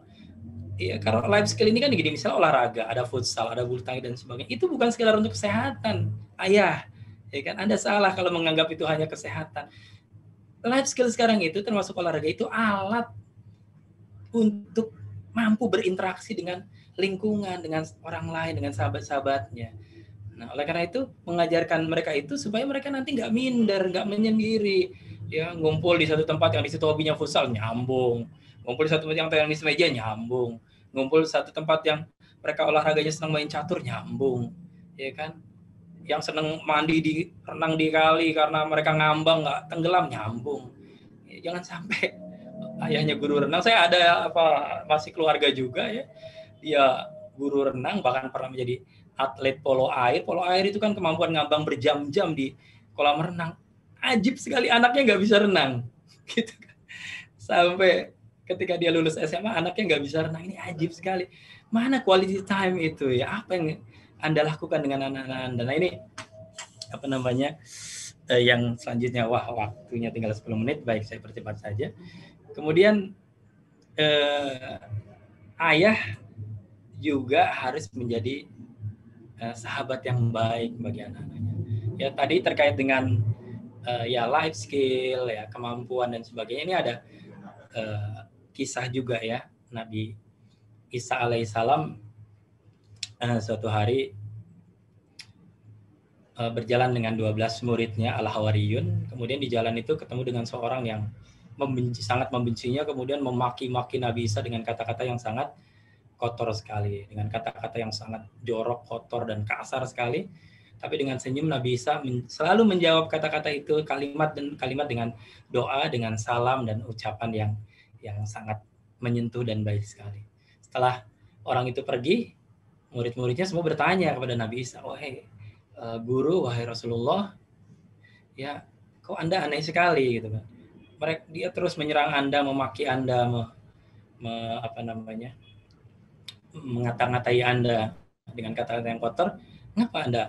Iya, karena life skill ini kan gini, misalnya olahraga, ada futsal, ada bulu tangkis dan sebagainya. Itu bukan sekedar untuk kesehatan, ayah. Ya kan, Anda salah kalau menganggap itu hanya kesehatan. Life skill sekarang itu termasuk olahraga itu alat untuk mampu berinteraksi dengan lingkungan, dengan orang lain, dengan sahabat-sahabatnya. Nah, oleh karena itu mengajarkan mereka itu supaya mereka nanti nggak minder, nggak menyendiri, ya, ngumpul di satu tempat yang di situ hobinya futsal, nyambung, ngumpul di satu tempat yang tenis meja, nyambung, ngumpul di satu tempat yang mereka olahraganya senang main catur, nyambung, ya kan, yang senang mandi di renang di kali karena mereka ngambang nggak tenggelam, nyambung. Ya, jangan sampai ayahnya guru renang. Saya ada masih keluarga juga ya, dia guru renang, bahkan pernah menjadi atlet polo air. Polo air itu kan kemampuan ngambang berjam-jam di kolam renang. Ajib sekali, anaknya nggak bisa renang. Gitu kan. Sampai ketika dia lulus SMA, anaknya nggak bisa renang. Ini ajib sekali. Mana quality time itu ya? Apa yang Anda lakukan dengan anak-anak Anda? Nah, ini apa namanya? Yang selanjutnya, wah waktunya tinggal 10 menit. Baik, saya percepat saja. Kemudian ayah juga harus menjadi sahabat yang baik bagi anak-anaknya. Ya, tadi terkait dengan ya life skill, ya kemampuan dan sebagainya. Ini ada kisah juga ya, Nabi Isa alaihissalam suatu hari berjalan dengan 12 muridnya al-Hawariyun. Kemudian di jalan itu ketemu dengan seorang yang sangat membencinya, kemudian memaki-maki Nabi Isa dengan kata-kata yang sangat kotor sekali, dengan kata-kata yang sangat jorok, kotor dan kasar sekali. Tapi dengan senyum Nabi Isa selalu menjawab kata-kata itu, kalimat dengan doa, dengan salam dan ucapan yang sangat menyentuh dan baik sekali. Setelah orang itu pergi, murid-muridnya semua bertanya kepada Nabi Isa, wahai guru, wahai Rasulullah, ya kok Anda aneh sekali gitu kan. Dia terus menyerang Anda, memaki Anda, mengata-ngatai Anda dengan kata-kata yang kotor. Kenapa Anda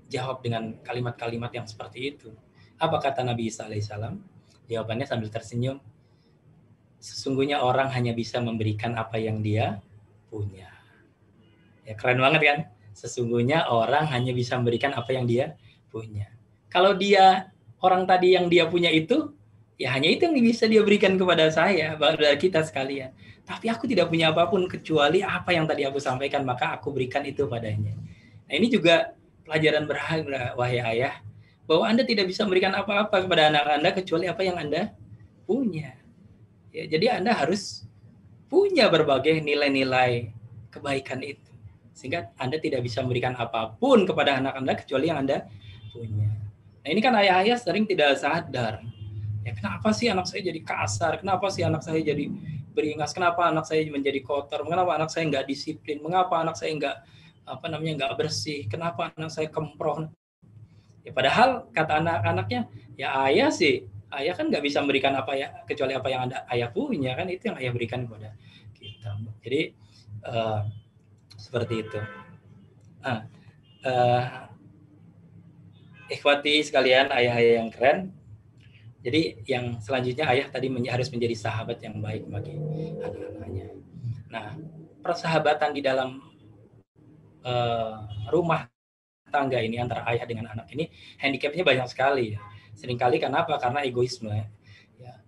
jawab dengan kalimat-kalimat yang seperti itu? Apa kata Nabi Isa alaihissalam? Jawabannya sambil tersenyum, sesungguhnya orang hanya bisa memberikan apa yang dia punya. Ya, keren banget kan? Sesungguhnya orang hanya bisa memberikan apa yang dia punya. Kalau orang tadi yang dia punya itu, ya hanya itu yang bisa dia berikan kepada saya, kepada kita sekalian. Tapi aku tidak punya apapun kecuali apa yang tadi aku sampaikan, maka aku berikan itu padanya. Nah, ini juga pelajaran berharga, wahai ayah, bahwa Anda tidak bisa memberikan apa-apa kepada anak Anda kecuali apa yang Anda punya. Ya, jadi Anda harus punya berbagai nilai-nilai kebaikan itu, sehingga Anda tidak bisa memberikan apapun kepada anak Anda kecuali yang Anda punya. Nah, ini kan ayah-ayah sering tidak sadar. Ya, kenapa sih anak saya jadi kasar? Kenapa sih anak saya jadi beringas? Kenapa anak saya menjadi kotor? Mengapa anak saya nggak disiplin? Mengapa anak saya nggak bersih? Kenapa anak saya kemproh? Ya, padahal kata anak-anaknya, ya ayah kan nggak bisa memberikan apa ya kecuali apa yang ayah punya, kan itu yang ayah berikan kepada kita. Jadi seperti itu. Nah, ikhwati sekalian, ayah-ayah yang keren, Jadi yang selanjutnya ayah tadi harus menjadi sahabat yang baik bagi anak-anaknya. Nah, persahabatan di dalam rumah tangga ini antara ayah dengan anak ini handicapnya banyak sekali. Seringkali kenapa? Karena egoisme. Ya.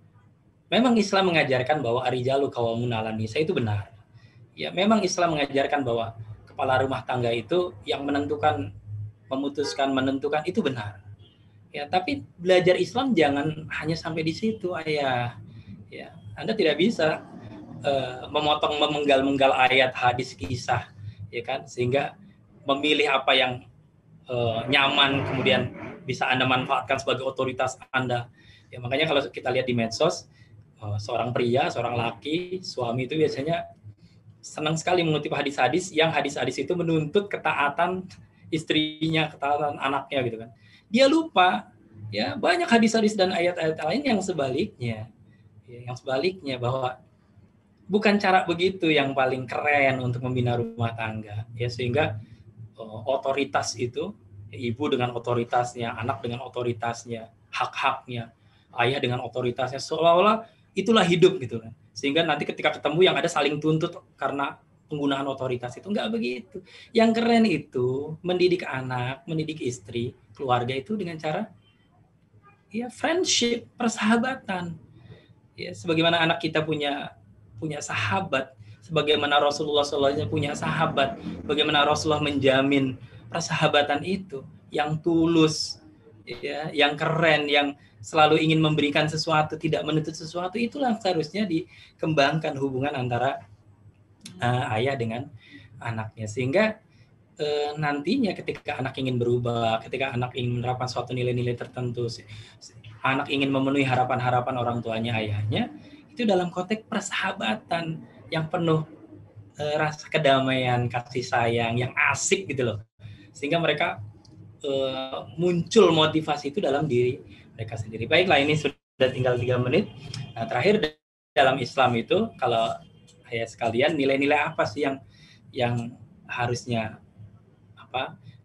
Memang Islam mengajarkan bahwa arijalu qawamun 'alan nisa, itu benar. Ya, memang Islam mengajarkan bahwa kepala rumah tangga itu yang menentukan itu benar. Ya, tapi belajar Islam jangan hanya sampai di situ, ayah. Ya, Anda tidak bisa memenggal-menggal ayat, hadis, kisah, ya kan, sehingga memilih apa yang nyaman kemudian bisa Anda manfaatkan sebagai otoritas Anda. Ya, makanya kalau kita lihat di medsos, seorang pria, seorang laki, suami itu biasanya senang sekali mengutip hadis-hadis yang hadis-hadis itu menuntut ketaatan istrinya, ketaatan anaknya gitu kan. Dia lupa ya banyak hadis-hadis dan ayat-ayat lain yang sebaliknya. Ya, yang sebaliknya bahwa bukan cara begitu yang paling keren untuk membina rumah tangga. Ya, sehingga otoritas itu, ibu dengan otoritasnya, anak dengan otoritasnya, hak-haknya, ayah dengan otoritasnya, seolah-olah itulah hidup gitu kan. Sehingga nanti ketika ketemu yang ada saling tuntut karena penggunaan otoritas, itu enggak begitu. Yang keren itu mendidik anak, mendidik istri, keluarga itu dengan cara ya friendship, persahabatan. Ya, sebagaimana anak kita punya sahabat, sebagaimana Rasulullah SAW punya sahabat, bagaimana Rasulullah menjamin persahabatan itu yang tulus, ya, yang keren, yang selalu ingin memberikan sesuatu, tidak menuntut sesuatu, itulah seharusnya dikembangkan hubungan antara ayah dengan anaknya, sehingga nantinya ketika anak ingin berubah, ketika anak ingin menerapkan suatu nilai-nilai tertentu, anak ingin memenuhi harapan-harapan orang tuanya, ayahnya, itu dalam konteks persahabatan yang penuh rasa kedamaian, kasih sayang, yang asik gitu loh. Sehingga mereka muncul motivasi itu dalam diri mereka sendiri. Baiklah, ini sudah tinggal 3 menit. Nah, terakhir dalam Islam itu, kalau ayah sekalian, nilai-nilai apa sih yang harusnya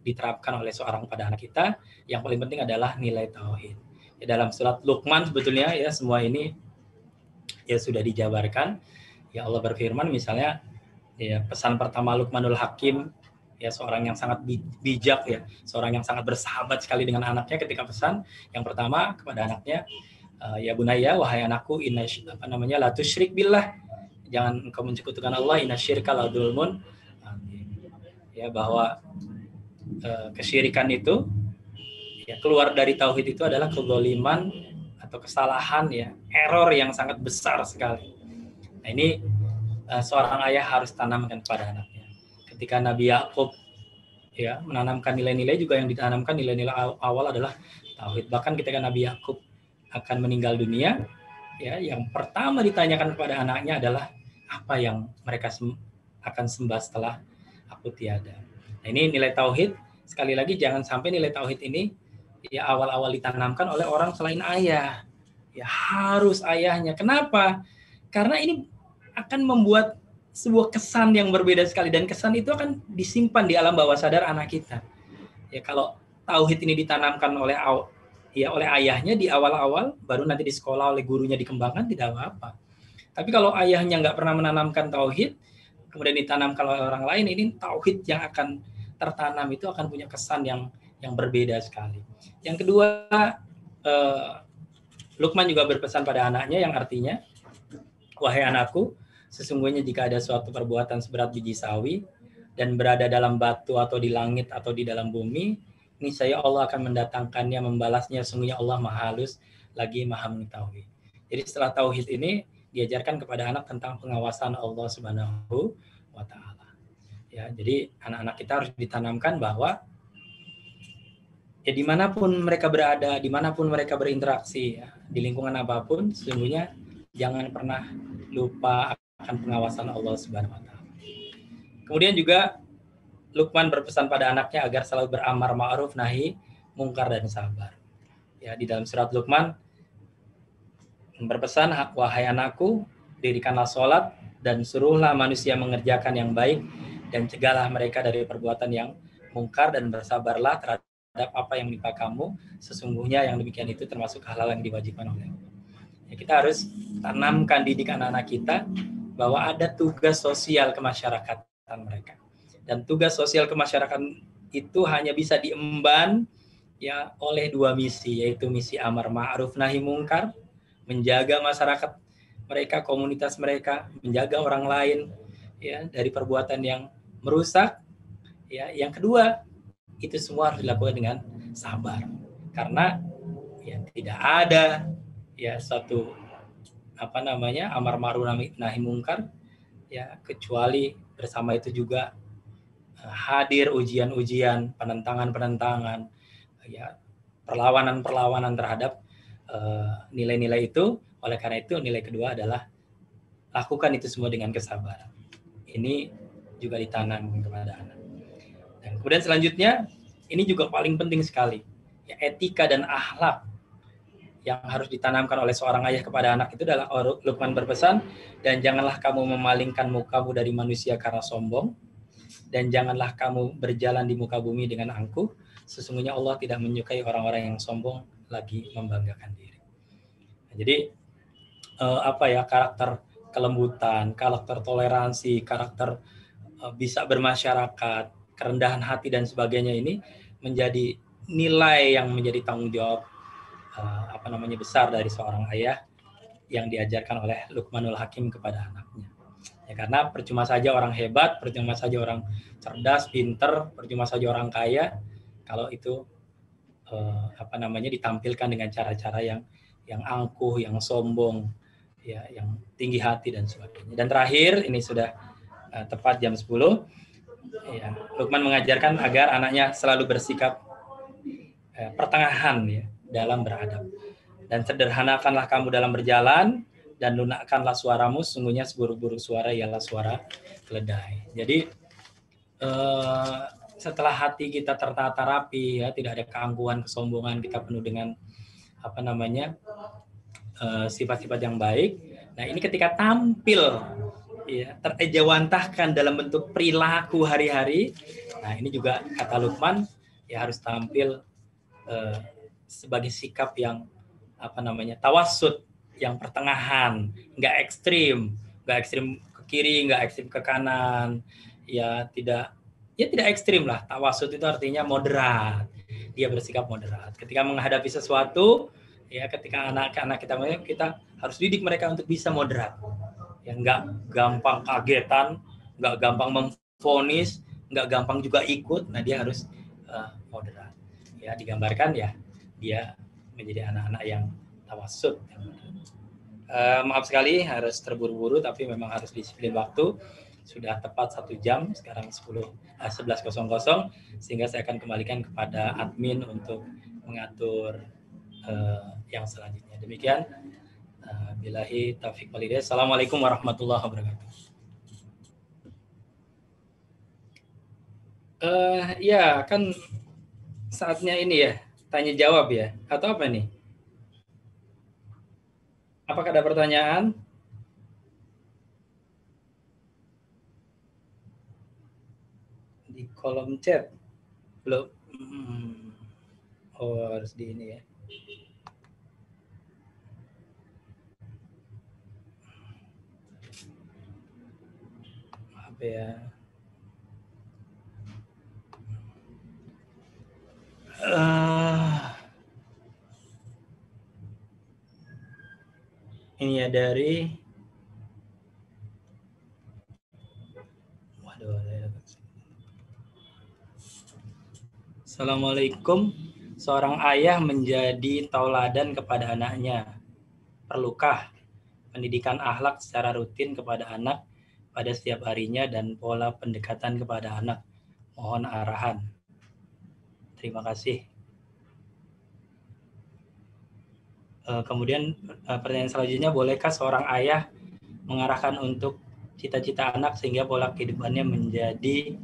diterapkan oleh seorang pada anak kita? Yang paling penting adalah nilai tauhid. Ya, dalam surat Luqman sebetulnya ya semua ini ya sudah dijabarkan. Ya, Allah berfirman misalnya, ya, pesan pertama Luqmanul Hakim, ya, seorang yang sangat bijak, ya, seorang yang sangat bersahabat sekali dengan anaknya ketika pesan yang pertama kepada anaknya, ya bunayya, wahai anakku, la tusyrik billah, jangan engkau menyekutukan Allah, innasyirka la dzulmun, ya, bahwa kesyirikan itu, ya, keluar dari tauhid itu adalah kezaliman atau kesalahan, ya, error yang sangat besar sekali. Nah, ini seorang ayah harus tanamkan kepada anaknya. Ketika Nabi Yakub ya menanamkan nilai-nilai, juga yang ditanamkan nilai-nilai awal adalah tauhid. Bahkan ketika Nabi Yakub akan meninggal dunia, ya, yang pertama ditanyakan kepada anaknya adalah apa yang mereka akan sembah setelah aku tiada. Nah, ini nilai tauhid. Sekali lagi, jangan sampai nilai tauhid ini ya awal-awal ditanamkan oleh orang selain ayah. Ya, harus ayahnya. Kenapa? Karena ini akan membuat sebuah kesan yang berbeda sekali, dan kesan itu akan disimpan di alam bawah sadar anak kita. Ya, kalau tauhid ini ditanamkan oleh ayahnya di awal-awal, baru nanti di sekolah oleh gurunya dikembangkan, tidak apa-apa. Tapi kalau ayahnya nggak pernah menanamkan tauhid, kemudian ditanamkan oleh orang lain, ini tauhid yang akan tertanam itu akan punya kesan yang berbeda sekali. Yang kedua, Luqman juga berpesan pada anaknya yang artinya, wahai anakku, sesungguhnya jika ada suatu perbuatan seberat biji sawi dan berada dalam batu atau di langit atau di dalam bumi, niscaya Allah akan mendatangkannya, membalasnya. Sungguhnya Allah Maha Halus lagi Maha Mengetahui. Jadi setelah tauhid ini diajarkan kepada anak tentang pengawasan Allah Subhanahu wa Ta'ala. Ya, jadi anak-anak kita harus ditanamkan bahwa ya dimanapun mereka berada, dimanapun mereka berinteraksi, ya, di lingkungan apapun, sesungguhnya jangan pernah lupa akan pengawasan Allah Subhanahu wa Ta'ala. Kemudian juga Luqman berpesan pada anaknya agar selalu beramar ma'ruf nahi mungkar dan sabar. Ya, di dalam surat Luqman berpesan, wahai anakku, dirikanlah sholat dan suruhlah manusia mengerjakan yang baik dan cegahlah mereka dari perbuatan yang mungkar dan bersabarlah terhadap apa yang menimpa kamu, sesungguhnya yang demikian itu termasuk hal-hal yang diwajibkan oleh Allah. Ya, kita harus tanamkan didik anak-anak kita bahwa ada tugas sosial kemasyarakatan mereka. Dan tugas sosial kemasyarakatan itu hanya bisa diemban ya oleh dua misi, yaitu misi amar ma'ruf nahi mungkar, menjaga masyarakat mereka, komunitas mereka, menjaga orang lain ya dari perbuatan yang merusak. Ya, yang kedua, itu semua harus dilakukan dengan sabar. Karena ya tidak ada ya suatu amar ma'ruf nahi mungkar ya kecuali bersama itu juga hadir ujian-ujian, penentangan-penentangan, ya perlawanan-perlawanan terhadap nilai-nilai itu. Oleh karena itu nilai kedua adalah lakukan itu semua dengan kesabaran. Ini juga ditanam kepada anak. Dan kemudian selanjutnya ini juga paling penting sekali, ya, etika dan akhlak yang harus ditanamkan oleh seorang ayah kepada anak itu adalah Luqman berpesan, dan janganlah kamu memalingkan mukamu dari manusia karena sombong, dan janganlah kamu berjalan di muka bumi dengan angkuh. Sesungguhnya Allah tidak menyukai orang-orang yang sombong lagi membanggakan diri. Nah, jadi karakter kelembutan, karakter toleransi, karakter bisa bermasyarakat, kerendahan hati dan sebagainya ini menjadi nilai yang menjadi tanggung jawab besar dari seorang ayah yang diajarkan oleh Luqmanul Hakim kepada anaknya. Ya, karena percuma saja orang hebat, percuma saja orang cerdas, pinter, percuma saja orang kaya kalau itu ditampilkan dengan cara-cara yang angkuh, yang sombong, ya, yang tinggi hati dan sebagainya. Dan terakhir, ini sudah tepat jam 10. Ya, Luqman mengajarkan agar anaknya selalu bersikap pertengahan ya dalam beradab. Dan sederhanakanlah kamu dalam berjalan, dan lunakkanlah suaramu, sungguhnya seburuk-buruk suara ialah suara keledai. Jadi setelah hati kita tertata rapi, ya, tidak ada keangkuhan, kesombongan, kita penuh dengan sifat-sifat yang baik. Nah, ini ketika tampil ya terejawantahkan dalam bentuk perilaku hari-hari. Nah, ini juga kata Luqman ya harus tampil sebagai sikap yang tawassut, yang pertengahan, nggak ekstrim ke kiri, nggak ekstrim ke kanan, ya tidak ekstrim lah. Tawassut itu artinya moderat. Dia bersikap moderat. Ketika menghadapi sesuatu, ya ketika anak-anak kita harus didik mereka untuk bisa moderat. Ya nggak gampang kagetan, nggak gampang memvonis, nggak gampang juga ikut. Nah, dia harus moderat. Ya, digambarkan ya dia menjadi anak-anak yang tawassut. Maaf sekali harus terburu-buru, tapi memang harus disiplin waktu. Sudah tepat 1 jam, sekarang 11.00, sehingga saya akan kembalikan kepada admin untuk mengatur yang selanjutnya. Demikian. Billahi taufiq wal hidayah. Assalamualaikum warahmatullahi wabarakatuh. Ya, kan saatnya ini ya, tanya jawab ya, atau apa nih? Apakah ada pertanyaan? Di kolom chat. Belum. Oh, harus di ini ya. Maaf ya. Ini ya dari Assalamualaikum. Seorang ayah menjadi tauladan kepada anaknya. Perlukah pendidikan akhlak secara rutin kepada anak pada setiap harinya dan pola pendekatan kepada anak? Mohon arahan. Terima kasih. Kemudian pertanyaan selanjutnya, bolehkah seorang ayah mengarahkan untuk cita-cita anak sehingga pola kehidupannya menjadi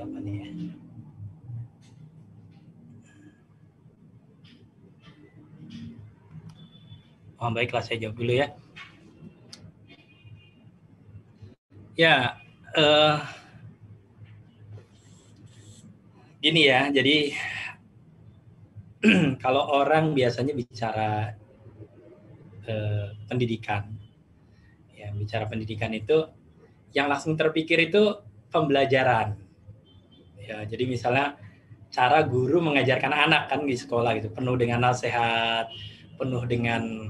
apa nih ya? Oh, baiklah, saya jawab dulu ya. Ya, Gini ya, jadi kalau orang biasanya bicara pendidikan, ya bicara pendidikan itu yang langsung terpikir itu pembelajaran. Ya, jadi misalnya cara guru mengajarkan anak kan di sekolah gitu, penuh dengan nasihat, penuh dengan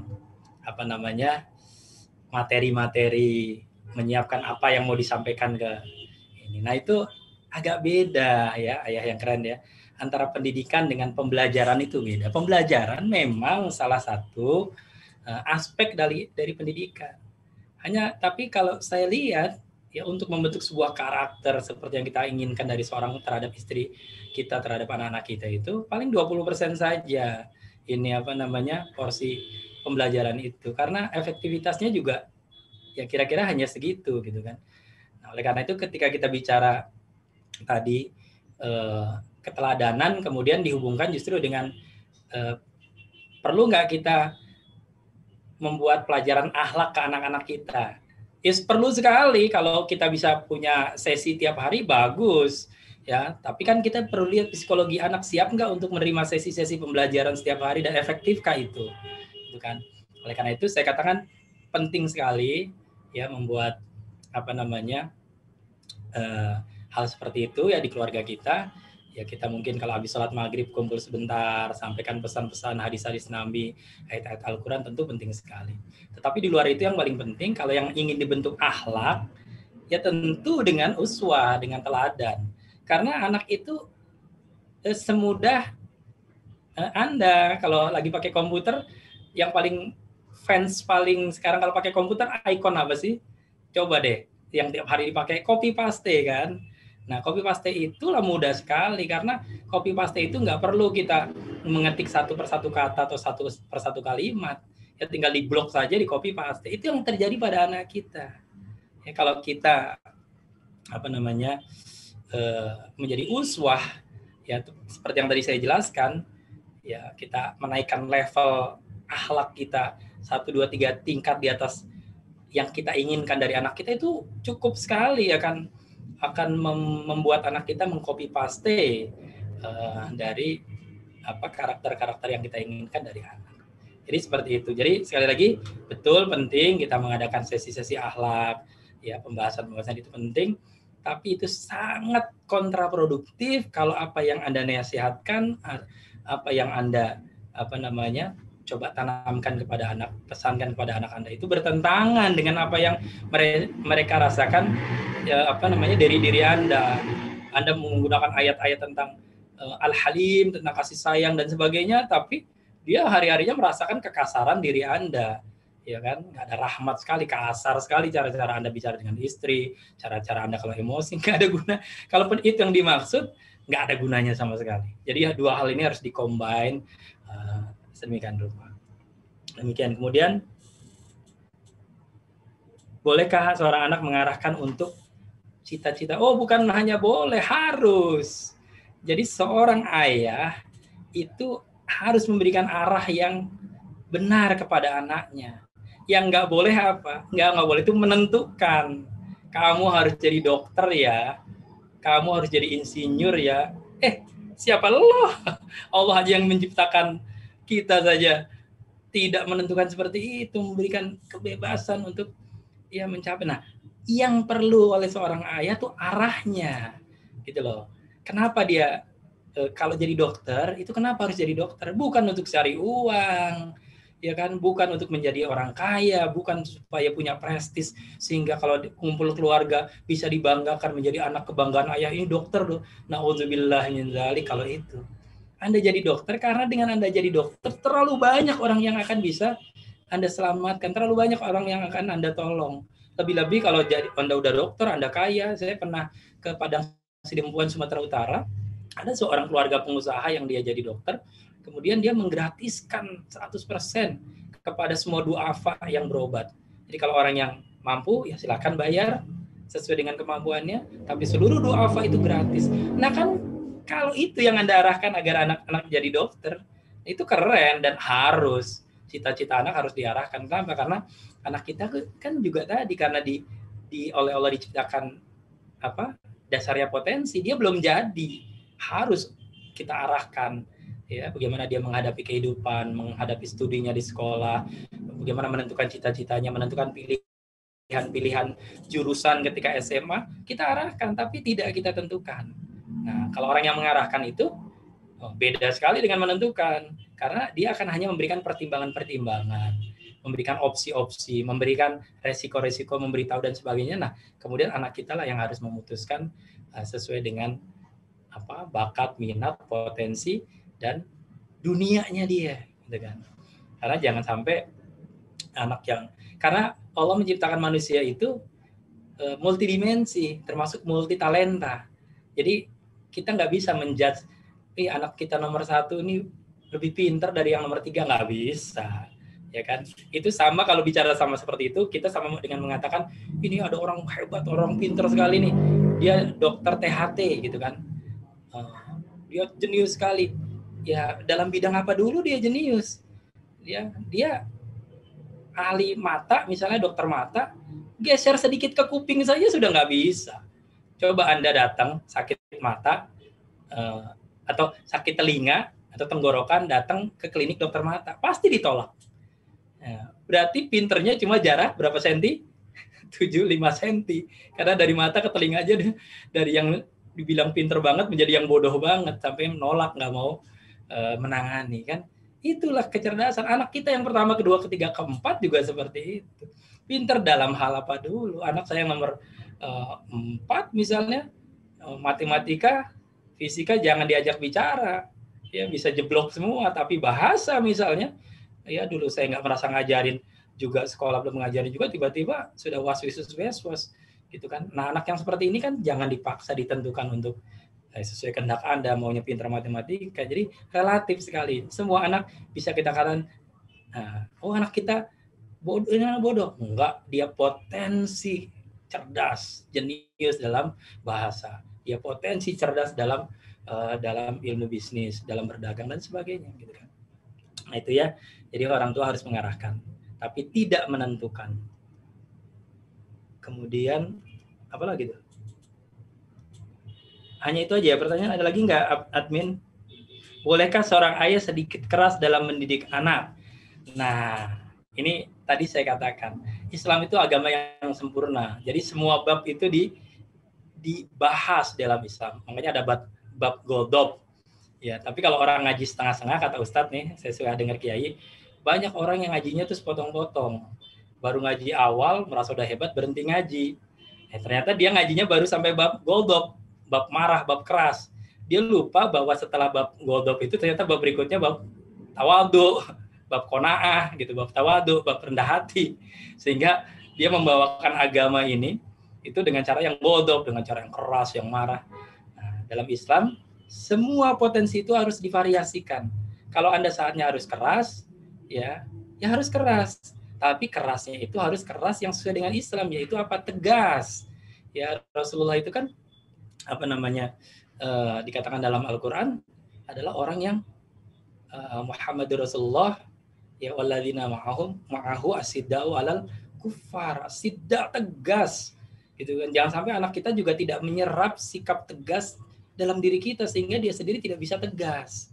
apa namanya materi-materi, menyiapkan apa yang mau disampaikan ke ini. Nah itu agak beda ya, ayah yang keren ya. Antara pendidikan dengan pembelajaran itu beda. Pembelajaran memang salah satu aspek dari pendidikan. Hanya tapi kalau saya lihat ya untuk membentuk sebuah karakter seperti yang kita inginkan dari seorang terhadap istri kita, terhadap anak-anak kita itu paling 20% saja ini apa namanya porsi pembelajaran itu, karena efektivitasnya juga ya kira-kira hanya segitu gitu kan. Nah, oleh karena itu ketika kita bicara tadi keteladanan kemudian dihubungkan justru dengan perlu nggak kita membuat pelajaran akhlak ke anak-anak kita. Yes, perlu sekali kalau kita bisa punya sesi tiap hari bagus ya. Tapi kan kita perlu lihat psikologi anak siap nggak untuk menerima sesi-sesi pembelajaran setiap hari dan efektifkah itu kan. Oleh karena itu saya katakan penting sekali ya membuat apa namanya hal seperti itu ya di keluarga kita. Ya kita mungkin kalau habis sholat maghrib kumpul sebentar, sampaikan pesan-pesan hadis-hadis Nabi, ayat-ayat Al-Quran tentu penting sekali. Tetapi di luar itu yang paling penting kalau yang ingin dibentuk akhlak, ya tentu dengan uswah, dengan teladan. Karena anak itu semudah Anda kalau lagi pakai komputer, yang paling fans paling sekarang kalau pakai komputer icon apa sih? Coba deh, yang tiap hari dipakai copy paste kan. Nah, copy paste itulah mudah sekali karena copy paste itu nggak perlu kita mengetik satu persatu kata atau satu persatu kalimat. Ya tinggal di blok saja di copy paste. Itu yang terjadi pada anak kita. Ya kalau kita apa namanya menjadi uswah ya seperti yang tadi saya jelaskan, ya kita menaikkan level akhlak kita 1, 2, 3 tingkat di atas yang kita inginkan dari anak kita itu cukup sekali akan membuat anak kita mengcopy paste dari apa karakter-karakter yang kita inginkan dari anak. Jadi seperti itu. Jadi sekali lagi betul penting kita mengadakan sesi-sesi akhlak, ya pembahasan-pembahasan itu penting, tapi itu sangat kontraproduktif kalau apa yang Anda nasihatkan, apa yang Anda apa namanya coba tanamkan kepada anak, pesankan kepada anak Anda itu bertentangan dengan apa yang mereka rasakan ya apa namanya dari diri Anda. Anda menggunakan ayat-ayat tentang Al-Halim, tentang kasih sayang dan sebagainya, tapi dia hari-harinya merasakan kekasaran diri Anda. Ya kan, nggak ada rahmat sekali, kasar sekali cara-cara Anda bicara dengan istri, cara-cara Anda kalau emosi, nggak ada guna. Kalaupun itu yang dimaksud, nggak ada gunanya sama sekali. Jadi ya dua hal ini harus dikombin sedemikian rupa. Demikian. Kemudian, bolehkah seorang anak mengarahkan untuk cita-cita? Oh, bukan hanya boleh, harus. Jadi seorang ayah itu harus memberikan arah yang benar kepada anaknya. Yang nggak boleh apa? Nggak boleh itu menentukan. Kamu harus jadi dokter ya. Kamu harus jadi insinyur ya. Siapa lo? Allah aja yang menciptakan kita saja tidak menentukan seperti itu, memberikan kebebasan untuk ya mencapai. Nah, yang perlu oleh seorang ayah tuh arahnya, gitu loh. Kenapa dia kalau jadi dokter itu kenapa harus jadi dokter? Bukan untuk cari uang, ya kan? Bukan untuk menjadi orang kaya, bukan supaya punya prestis sehingga kalau kumpul keluarga bisa dibanggakan menjadi anak kebanggaan ayah ini dokter loh. Nauzubillah min dzalik kalau itu. Anda jadi dokter karena dengan Anda jadi dokter terlalu banyak orang yang akan bisa Anda selamatkan, terlalu banyak orang yang akan Anda tolong. Lebih-lebih kalau jadi Anda udah dokter, Anda kaya. Saya pernah ke Padang Sidempuan Sumatera Utara, ada seorang keluarga pengusaha yang dia jadi dokter, kemudian dia menggratiskan 100% kepada semua duafa yang berobat. Jadi kalau orang yang mampu ya silakan bayar sesuai dengan kemampuannya, tapi seluruh duafa itu gratis. Nah kan kalau itu yang Anda arahkan agar anak-anak jadi dokter, itu keren dan harus. Cita-cita anak harus diarahkan. Kenapa? Karena anak kita kan juga tadi karena oleh Allah diciptakan apa dasarnya potensi, dia belum jadi. harus kita arahkan, ya, bagaimana dia menghadapi kehidupan, menghadapi studinya di sekolah, bagaimana menentukan cita-citanya, menentukan pilihan jurusan ketika SMA, kita arahkan, tapi tidak kita tentukan. Nah, kalau orang yang mengarahkan itu beda sekali dengan menentukan, karena dia akan hanya memberikan pertimbangan-pertimbangan, memberikan opsi-opsi, memberikan resiko-resiko, memberitahu dan sebagainya. Nah, kemudian anak kita lah yang harus memutuskan sesuai dengan bakat, minat, potensi, dan dunianya dia, gitu kan. Karena jangan sampai anak yang, karena Allah menciptakan manusia itu multidimensi, termasuk multi talenta. Jadi kita nggak bisa menjudge, anak kita nomor 1 ini lebih pintar dari yang nomor 3, nggak bisa, ya kan? Itu sama kalau bicara sama seperti itu, kita sama dengan mengatakan ini ada orang hebat, orang pintar sekali nih, dia dokter THT gitu kan, dia jenius sekali. Ya dalam bidang apa dulu dia jenius? Dia ahli mata, misalnya dokter mata, geser sedikit ke kuping saja sudah nggak bisa. Coba Anda datang sakit mata atau sakit telinga atau tenggorokan, datang ke klinik dokter mata, pasti ditolak. Berarti pinternya cuma jarak berapa senti? 7-5 senti. Karena dari mata ke telinga aja dari yang dibilang pinter banget menjadi yang bodoh banget, sampai menolak, nggak mau menangani, kan? Itulah kecerdasan. Anak kita yang pertama, kedua, ketiga, keempat juga seperti itu. Pinter dalam hal apa dulu? Anak saya yang nomor 4 misalnya, matematika, fisika jangan diajak bicara. Ya bisa jeblok semua, tapi bahasa misalnya, ya dulu saya nggak merasa ngajarin juga, sekolah belum ngajarin juga, tiba-tiba sudah was-was gitu kan. Nah, anak yang seperti ini kan jangan dipaksa ditentukan untuk sesuai kehendak Anda maunya pintar matematika. Jadi relatif sekali. Semua anak bisa kita katakan, anak kita bodoh. Enggak, dia potensi cerdas, jenius dalam bahasa. Dia potensi cerdas dalam ilmu bisnis, dalam berdagang dan sebagainya, gitu kan. Nah, itu ya. Jadi orang tua harus mengarahkan, tapi tidak menentukan. Kemudian apa lagi tuh? Hanya itu aja. Pertanyaan ada lagi nggak, admin? Bolehkah seorang ayah sedikit keras dalam mendidik anak? Nah, ini tadi saya katakan, Islam itu agama yang sempurna. Jadi semua bab itu dibahas dalam Islam. Makanya ada bab godob. Ya, tapi kalau orang ngaji setengah-setengah, kata Ustadz nih, saya suka dengar kiai, banyak orang yang ngajinya tuh sepotong-potong. Baru ngaji awal, merasa udah hebat, berhenti ngaji. Ternyata dia ngajinya baru sampai bab godob, bab marah, bab keras. Dia lupa bahwa setelah bab godob itu ternyata bab berikutnya bab tawadhu, bab qanaah gitu, bab tawadhu, bab rendah hati. Sehingga dia membawakan agama ini itu dengan cara yang godob, dengan cara yang keras, yang marah. Nah, dalam Islam semua potensi itu harus divariasikan. Kalau Anda saatnya harus keras, ya harus keras. Tapi kerasnya itu harus keras yang sesuai dengan Islam, yaitu apa? Tegas. Ya, Rasulullah itu kan dikatakan dalam Al-Qur'an adalah orang yang Muhammadur Rasulullah, ya walladzina ma'ahu asiddau alal kufar, sidda, tegas. Gitu kan. Jangan sampai anak kita juga tidak menyerap sikap tegas dalam diri kita sehingga dia sendiri tidak bisa tegas.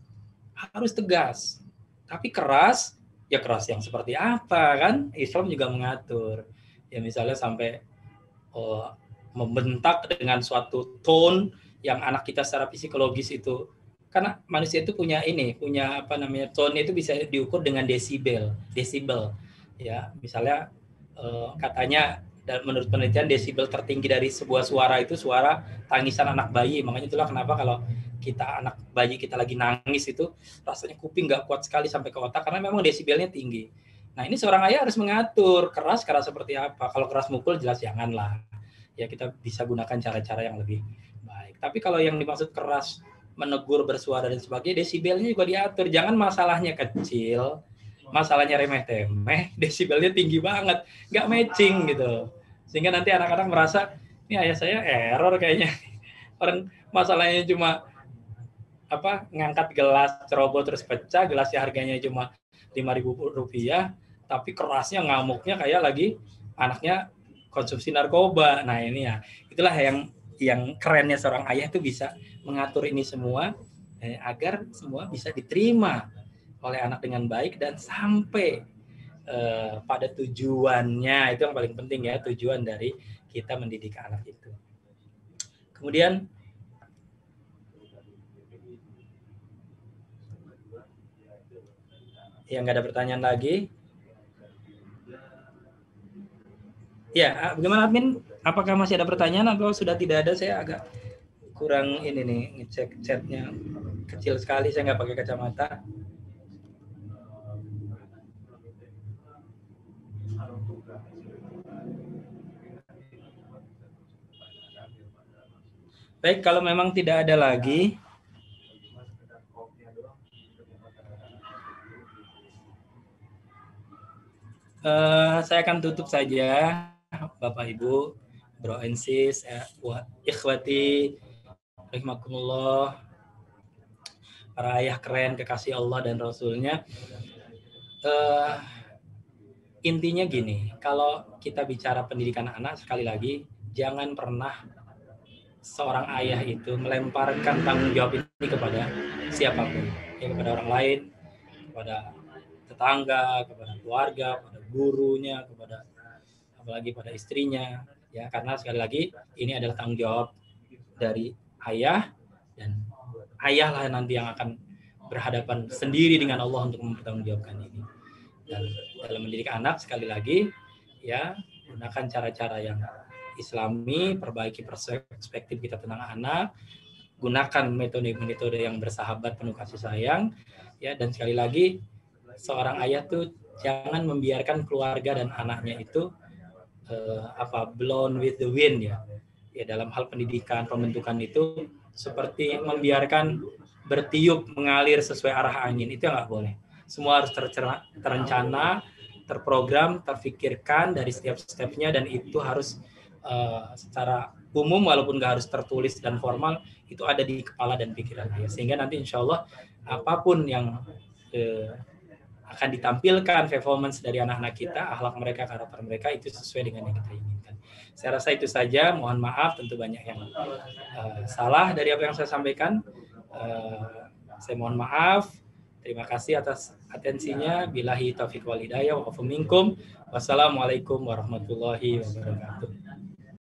Harus tegas. Tapi keras, ya keras yang seperti apa kan? Islam juga mengatur. Ya misalnya sampai membentak dengan suatu tone yang anak kita secara psikologis itu, karena manusia itu punya tone itu bisa diukur dengan desibel. Ya, misalnya katanya menurut penelitian desibel tertinggi dari sebuah suara itu suara tangisan anak bayi. Makanya itulah kenapa kalau anak bayi kita lagi nangis itu rasanya kuping nggak kuat sekali sampai ke otak, karena memang desibelnya tinggi. Nah, ini seorang ayah harus mengatur keras seperti apa. Kalau keras mukul jelas janganlah. Ya kita bisa gunakan cara-cara yang lebih baik. Tapi kalau yang dimaksud keras, menegur, bersuara dan sebagainya, desibelnya juga diatur. Jangan masalahnya kecil, masalahnya remeh-temeh, desibelnya tinggi banget, nggak matching gitu. Sehingga nanti anak-anak merasa, ini ayah saya error kayaknya. Orang masalahnya cuma ngangkat gelas ceroboh terus pecah, gelasnya harganya cuma Rp5.000, tapi kerasnya, ngamuknya kayak lagi anaknya konsumsi narkoba. Nah ini ya, itulah yang kerennya seorang ayah itu bisa mengatur ini semua agar semua bisa diterima oleh anak dengan baik dan sampai pada tujuannya. Itu yang paling penting ya, tujuan dari kita mendidik anak itu. Kemudian yang nggak ada pertanyaan lagi. Ya, bagaimana admin? Apakah masih ada pertanyaan atau sudah tidak ada? Saya agak kurang ini nih, ngecek chatnya kecil sekali, saya nggak pakai kacamata. Baik, kalau memang tidak ada lagi, saya akan tutup saja, Bapak Ibu, Bro and Sis, ikhwati, rahimakumullah, para ayah keren, kekasih Allah dan Rasulnya. Intinya gini, kalau kita bicara pendidikan anak, sekali lagi, jangan pernah seorang ayah itu melemparkan tanggung jawab ini kepada siapapun, ya, kepada orang lain, kepada tetangga, kepada keluarga, kepada gurunya, kepada apalagi pada istrinya, ya, karena sekali lagi ini adalah tanggung jawab dari ayah, dan ayah lah nanti yang akan berhadapan sendiri dengan Allah untuk mempertanggungjawabkan ini. Dan dalam mendidik anak, sekali lagi, ya, gunakan cara-cara yang Islami, perbaiki perspektif kita tentang anak, gunakan metode-metode yang bersahabat penuh kasih sayang, ya, dan sekali lagi seorang ayah tuh jangan membiarkan keluarga dan anaknya itu blown with the wind, ya. Ya, dalam hal pendidikan, pembentukan itu seperti membiarkan bertiup mengalir sesuai arah angin, itu nggak boleh. Semua harus terencana, terprogram, terfikirkan dari setiap stepnya, dan itu harus secara umum walaupun nggak harus tertulis dan formal, itu ada di kepala dan pikiran dia, sehingga nanti insya Allah apapun yang akan ditampilkan performance dari anak-anak kita, akhlak mereka, karakter mereka itu sesuai dengan yang kita inginkan. Saya rasa itu saja. Mohon maaf, tentu banyak yang salah dari apa yang saya sampaikan. Saya mohon maaf. Terima kasih atas atensinya. Billahi taufiq wal hidayah wa afu minkum. Wassalamualaikum warahmatullahi wabarakatuh.